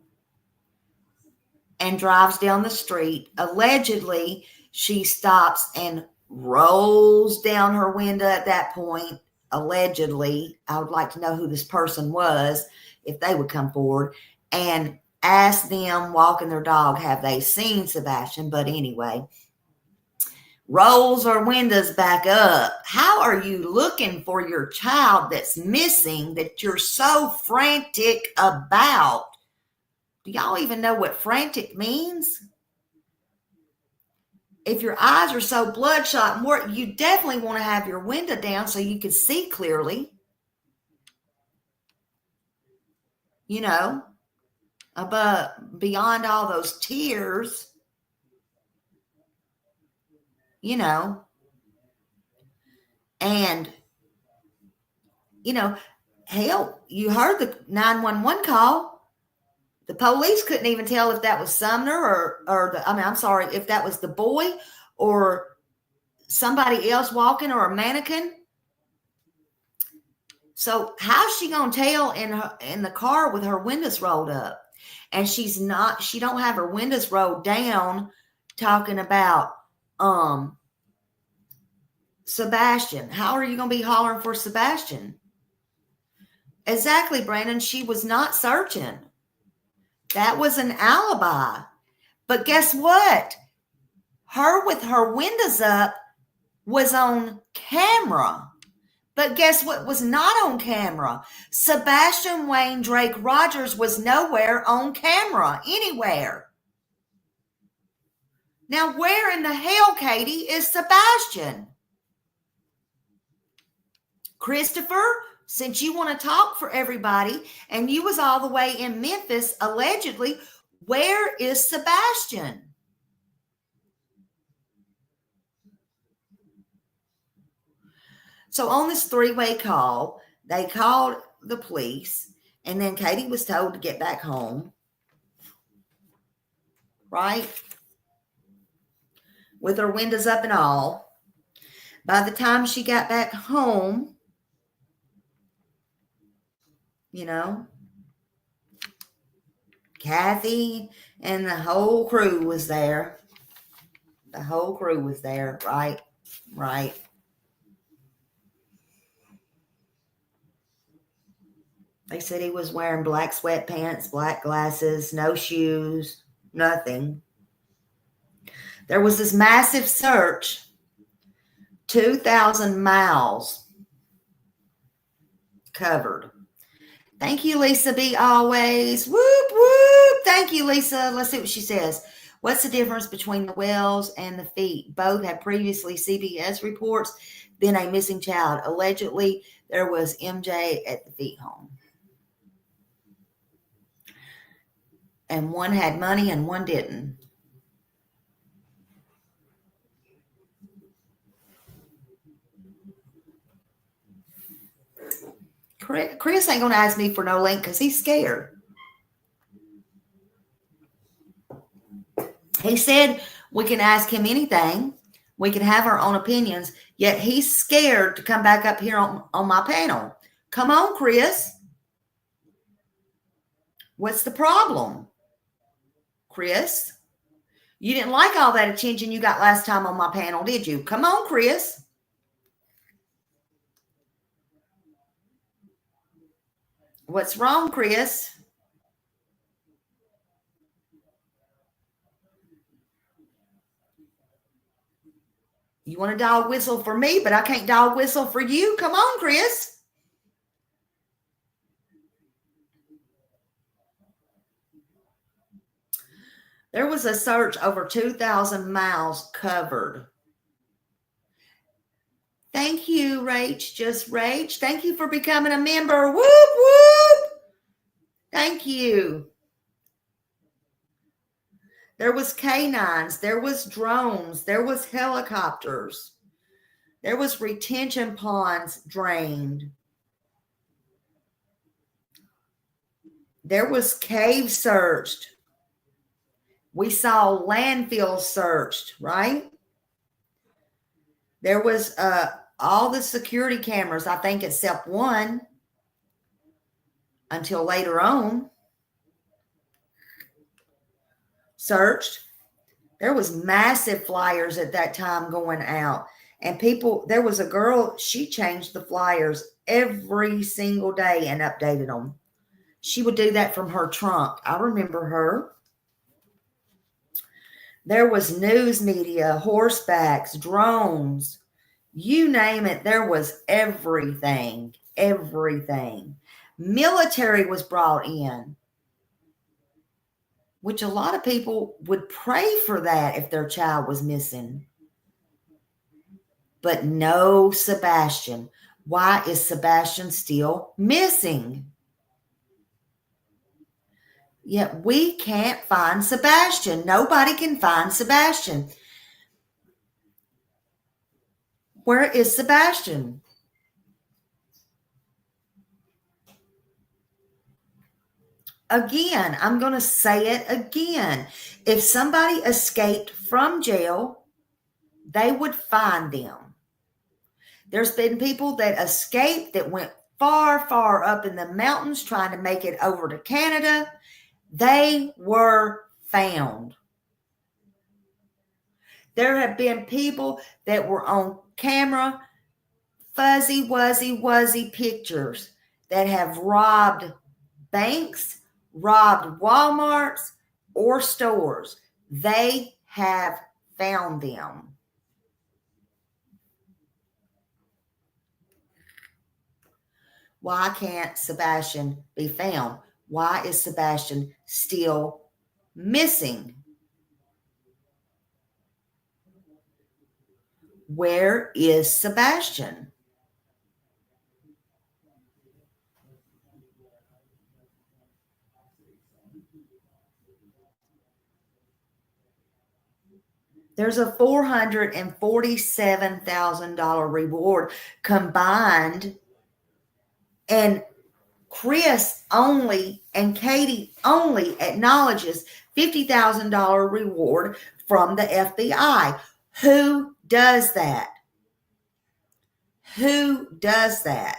and drives down the street. Allegedly, she stops and rolls down her window at that point. Allegedly, I would like to know who this person was, if they would come forward, and ask them walking their dog, have they seen Sebastian? But anyway, rolls her windows back up. How are you looking for your child that's missing that you're so frantic about? Do y'all even know what frantic means? If your eyes are so bloodshot, you definitely want to have your window down so you can see clearly. You know, but beyond all those tears, you know, and, you know, hell, you heard the 911 call. The police couldn't even tell if that was Sumner if that was the boy or somebody else walking or a mannequin. So how's she going to tell in the car with her windows rolled up? And she don't have her windows rolled down, talking about Sebastian. How are you going to be hollering for Sebastian? Exactly, Brandon. She was not searching. That was an alibi. But guess what? Her with her windows up was on camera. But guess what was not on camera? Sebastian Wayne Drake Rogers was nowhere on camera, anywhere. Now, where in the hell, Katie, is Sebastian? Christopher, since you want to talk for everybody, and you was all the way in Memphis, allegedly, where is Sebastian? So on this three-way call, they called the police, and then Katie was told to get back home, right? With her windows up and all. By the time she got back home, you know, Kathy and the whole crew was there. The whole crew was there, right? Right. They said he was wearing black sweatpants, black glasses, no shoes, nothing. There was this massive search, 2,000 miles covered. Thank you, Lisa B. Always. Whoop, whoop. Thank you, Lisa. Let's see what she says. What's the difference between the wells and the feet? Both had previously CBS reports, then a missing child. Allegedly, there was MJ at the feet home. And one had money and one didn't. Chris ain't going to ask me for no link because he's scared. He said we can ask him anything. We can have our own opinions, yet he's scared to come back up here on my panel. Come on, Chris. What's the problem? Chris, you didn't like all that attention you got last time on my panel, did you? Come on, Chris. What's wrong, Chris? You want to dog whistle for me, but I can't dog whistle for you. Come on, Chris. There was a search over 2,000 miles covered. Thank you, Rach. Just Rach. Thank you for becoming a member. Whoop, whoop. Thank you. There was canines. There was drones. There was helicopters. There was retention ponds drained. There was caves searched. We saw landfills searched, right? There was all the security cameras, I think except one, until later on, searched. There was massive flyers at that time going out. And people, there was a girl, she changed the flyers every single day and updated them. She would do that from her trunk. I remember her. There was news media, horsebacks, drones, you name it. There was everything, everything. Military was brought in, which a lot of people would pray for that if their child was missing. But no Sebastian. Why is Sebastian still missing? Yet we can't find Sebastian. Nobody can find Sebastian. Where is Sebastian? Again, I'm going to say it again. If somebody escaped from jail, they would find them. There's been people that escaped that went far, far up in the mountains trying to make it over to Canada. They were found. There have been people that were on camera, fuzzy, wuzzy pictures that have robbed banks, robbed Walmarts or stores. They have found them. Why can't Sebastian be found? Why is Sebastian still missing? Where is Sebastian? There's a $447,000 reward combined, and Chris only and Katie only acknowledges $50,000 reward from the FBI. Who does that? Who does that?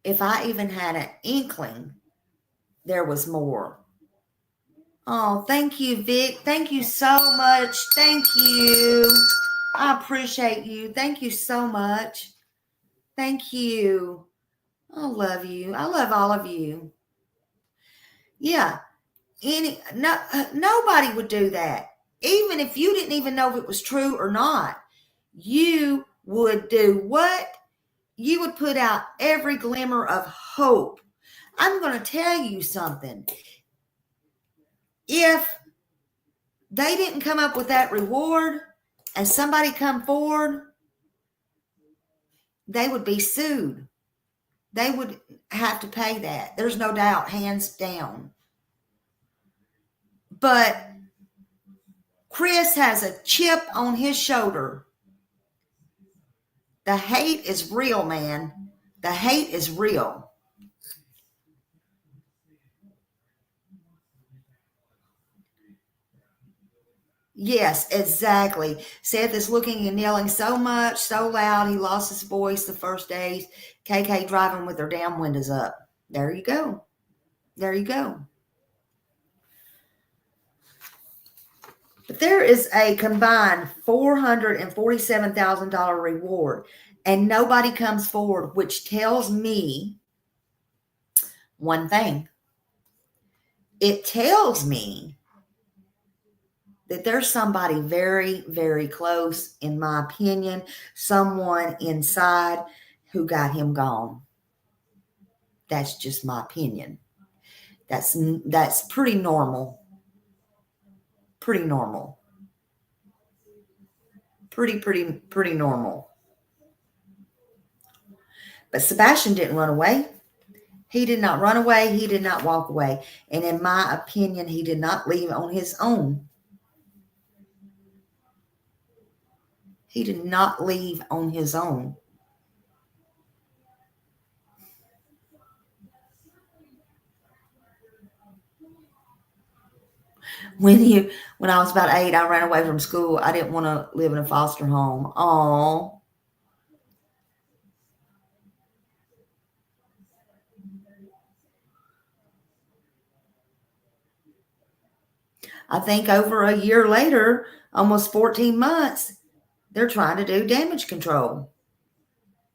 If I even had an inkling, there was more. Oh, thank you, Vic. Thank you so much. Thank you. I appreciate you. Thank you so much. Thank you. I love you. I love all of you. Yeah. Nobody would do that. Even if you didn't even know if it was true or not, you would do what? You would put out every glimmer of hope. I'm going to tell you something. If they didn't come up with that reward and somebody come forward, they would be sued. They would have to pay that. There's no doubt, hands down. But Chris has a chip on his shoulder. The hate is real, man. The hate is real. Yes, exactly. Seth is looking and yelling so much, so loud, he lost his voice the first days. KK driving with her damn windows up. There you go. There you go. But there is a combined $447,000 reward, and nobody comes forward, which tells me one thing. It tells me that there's somebody very, very close, in my opinion, someone inside who got him gone. That's just my opinion. That's pretty normal. Pretty normal. Pretty normal. But Sebastian didn't run away. He did not run away. He did not walk away. And in my opinion, he did not leave on his own. He did not leave on his own. When I was about 8, I ran away from school. I didn't want to live in a foster home. Oh. I think over a year later, almost 14 months, they're trying to do damage control.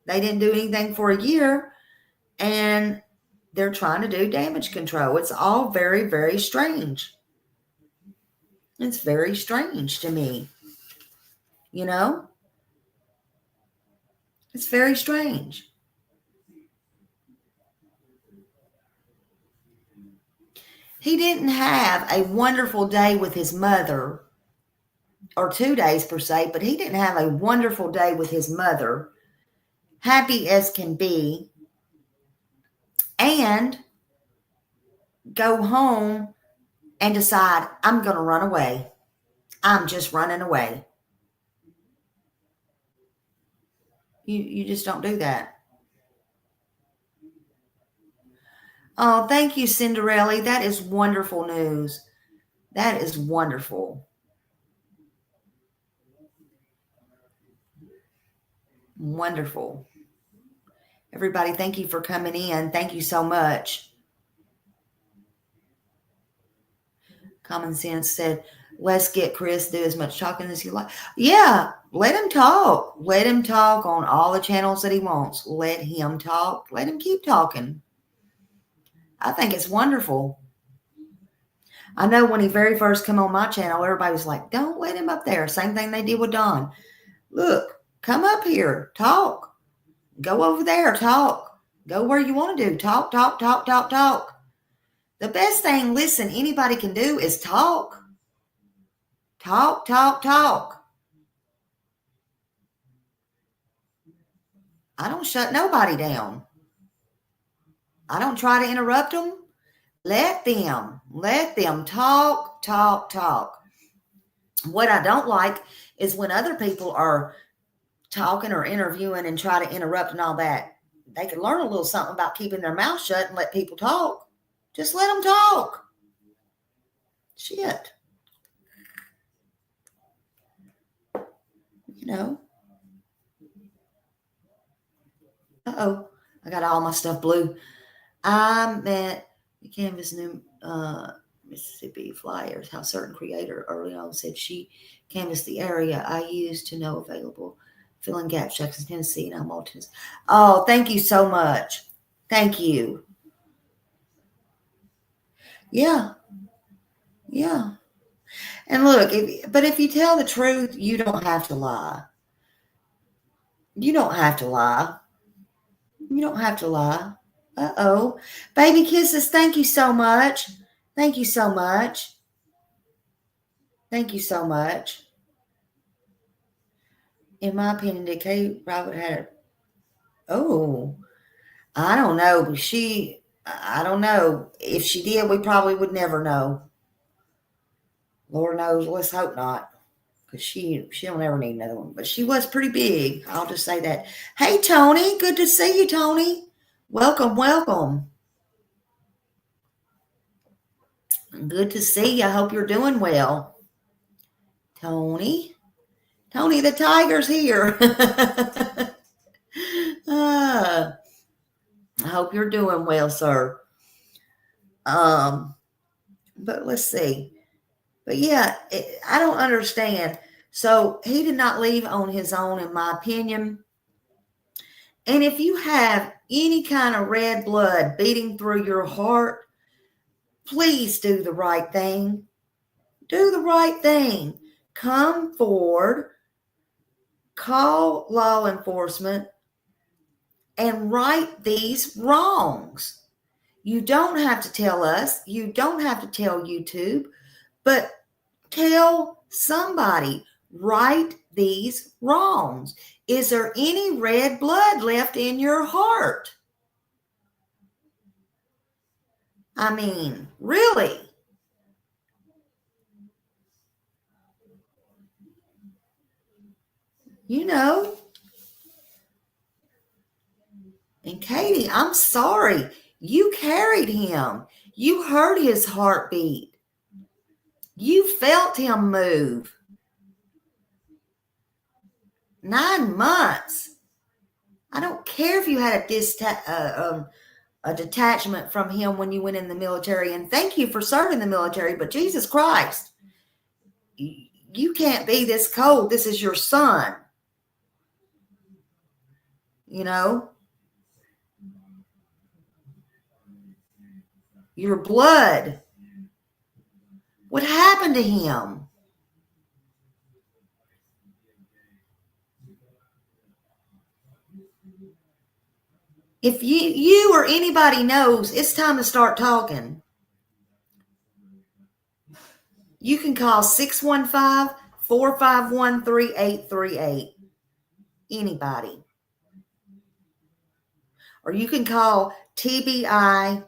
They didn't do anything for a year, and they're trying to do damage control. It's all very, very strange. It's very strange to me. You know? It's very strange. He didn't have a wonderful day with his mother, or 2 days per se, but he didn't have a wonderful day with his mother, happy as can be, and go home and decide, I'm going to run away. I'm just running away. You just don't do that. Oh, thank you, Cinderella. That is wonderful news. That is wonderful. Wonderful. Everybody, thank you for coming in. Thank you so much. Common Sense said, let's get Chris, do as much talking as you like. Yeah, let him talk. Let him talk on all the channels that he wants. Let him talk. Let him keep talking. I think it's wonderful. I know when he very first came on my channel, everybody was like, don't let him up there. Same thing they did with Don. Look, come up here. Talk. Go over there. Talk. Go where you want to do. Talk, talk, talk, talk, talk. The best thing, listen, anybody can do is talk. Talk, talk, talk. I don't shut nobody down. I don't try to interrupt them. Let them talk, talk, talk. What I don't like is when other people are talking or interviewing and try to interrupt and all that. They can learn a little something about keeping their mouth shut and let people talk. Just let them talk. Shit. You know. Uh-oh. I got all my stuff blue. I met the Canvas New Mississippi Flyers, how certain creator early on said she canvassed the area I used to know available Filling gaps, Jackson, Tennessee, and I'm Tennessee. Oh, thank you so much. Thank you. Yeah. Yeah. And look, if you tell the truth, you don't have to lie. You don't have to lie. You don't have to lie. Uh-oh. Baby kisses, thank you so much. Thank you so much. Thank you so much. In my opinion, did Kay Robert had it? Oh, I don't know. I don't know. If she did, we probably would never know. Lord knows. Let's hope not. Because she don't ever need another one. But she was pretty big. I'll just say that. Hey, Tony. Good to see you, Tony. Welcome, welcome. Good to see you. I hope you're doing well. Tony, the tiger's here. I hope you're doing well, sir. But let's see. But yeah, I don't understand. So he did not leave on his own, in my opinion. And if you have any kind of red blood beating through your heart, please do the right thing. Do the right thing. Come forward, call law enforcement, and right these wrongs. You don't have to tell us. You don't have to tell YouTube, but tell somebody. Right these wrongs. Is there any red blood left in your heart? I mean, really? You know. And Katie, I'm sorry. You carried him. You heard his heartbeat. You felt him move. 9 months. I don't care if you had a detachment from him when you went in the military. And thank you for serving the military. But Jesus Christ, you can't be this cold. This is your son. You know? Your blood. What happened to him? If you or anybody knows, it's time to start talking. You can call 615-451-3838. Anybody. Or you can call TBI,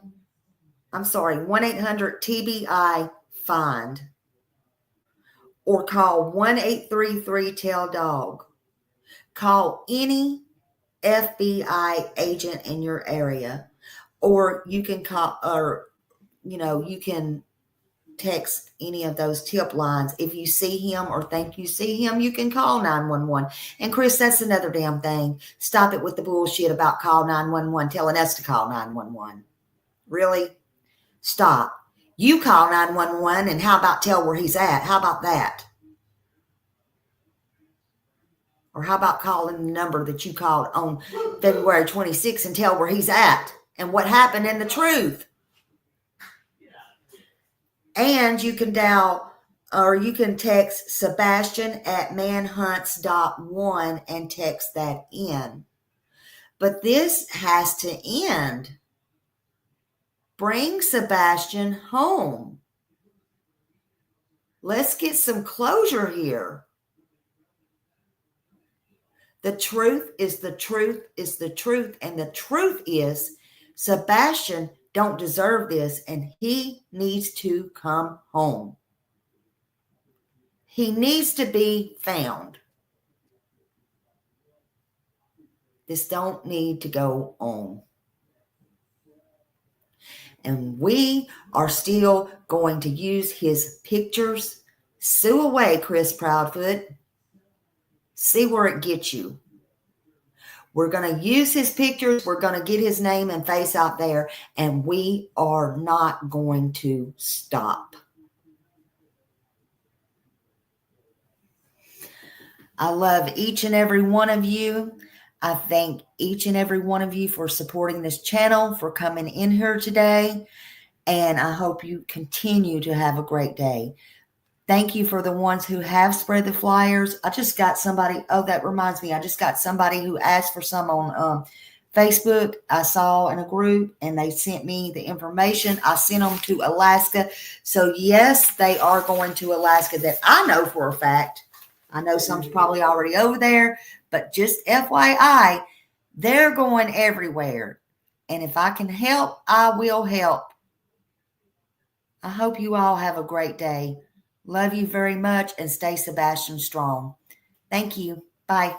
1-800-TBI-FIND. Or call 1-833-TELL-DOG. Call any FBI agent in your area. Or you can call, you can text any of those tip lines. If you see him or think you see him, you can call 911. And Chris, that's another damn thing. Stop it with the bullshit about call 911, telling us to call 911. Really? Stop. You call 911, and how about tell where he's at? How about that? Or how about calling the number that you called on February 26th and tell where he's at and what happened and the truth? And you can dial, or you can text Sebastian at manhunts.1 and text that in. But this has to end. Bring Sebastian home. Let's get some closure here. The truth is the truth is the truth. And the truth is Sebastian don't deserve this, and he needs to come home. He needs to be found. This don't need to go on. And we are still going to use his pictures. Sue away, Chris Proudfoot. See where it gets you. We're going to use his pictures. We're going to get his name and face out there. And we are not going to stop. I love each and every one of you. I thank each and every one of you for supporting this channel, for coming in here today. And I hope you continue to have a great day. Thank you for the ones who have spread the flyers. I just got somebody. Oh, that reminds me. I just got somebody who asked for some on Facebook. I saw in a group and they sent me the information. I sent them to Alaska. So yes, they are going to Alaska. That I know for a fact. I know some's probably already over there, but just FYI, they're going everywhere. And if I can help, I will help. I hope you all have a great day. Love you very much and stay Sebastian strong. Thank you. Bye.